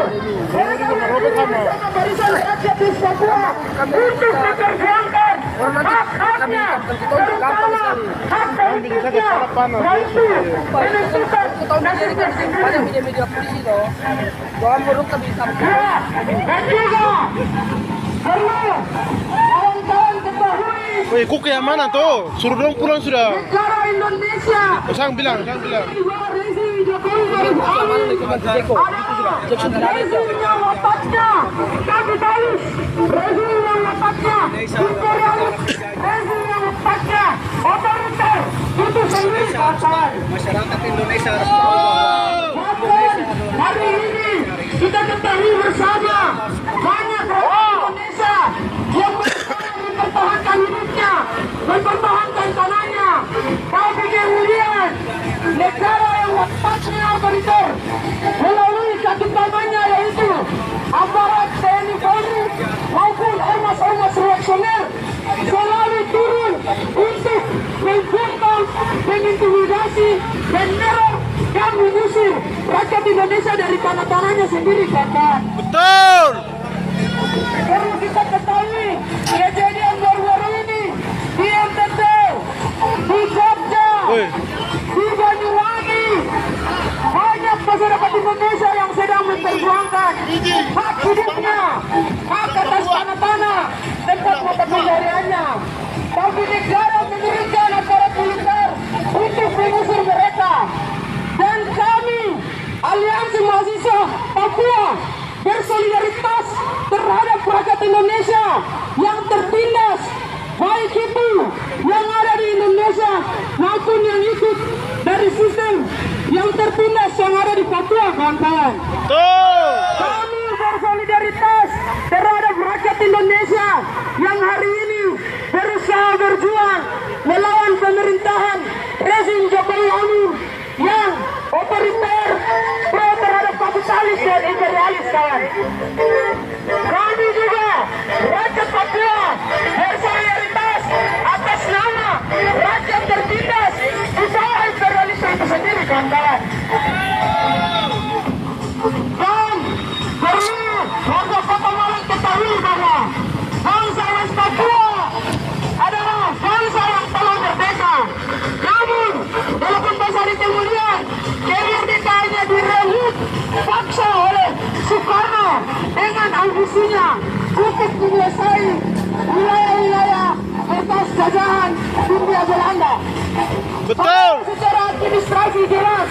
mereka bersama barisan rakyat di Papua untuk memperjuangkan hak-haknya terutama hak politiknya, yaitu menentukan nasibnya sendiri. Media polisi toh. Jangan buruk tapi Dan juga perlu kawan-kawan ketahui Woi, kok yang mana tuh? Suruh dong pulang sudah. negara Indonesia. Sang bilang. Rezim Jokowi ada rezim yang otaknya kapitalis, rezim yang otaknya imperialis, rezim yang otaknya otoriter. Itu sendiri kawan. Masyarakat Indonesia harus tahu bahwa mengintimidasi dan neror yang mengusir rakyat Indonesia dari tanah-tanahnya sendiri, kawan. Betul. Perlu kita ketahui kejadian baru-baru ini di NTT, di Jogja, di Banyuwangi, banyak masyarakat Indonesia yang sedang memperjuangkan hak hidupnya, hak atas tanah-tanah, tempat mata pencariannya. Tapi negara mengirimkan aparat militer untuk mengusir mereka. Dan kami, Aliansi Mahasiswa Papua, bersolidaritas terhadap rakyat Indonesia yang tertindas, baik itu yang ada di Indonesia maupun yang ikut dari sistem yang tertindas yang ada di Papua, kawan-kawan. Kami bersolidaritas terhadap rakyat Indonesia yang hari ini berusaha berjuang melawan pemerintahan rezim Jokowi Anur yang otoriter, pro terhadap kapitalis dan imperialis, kawan. Kami juga rakyat Papua bersolidaritas atas nama rakyat tertindas usaha imperialis itu sendiri, kawan-kawan. Dan perlu warga Kota Malang ketahui bahwa bangsa West Papua adalah bangsa yang telah merdeka. Namun walaupun bangsa ini kemudian kemerdekaannya direbut paksa oleh Soekarno dengan ambisinya untuk menyelesaikan wilayah-wilayah bekas jajahan Hindia Belanda. Betul. Secara administrasi jelas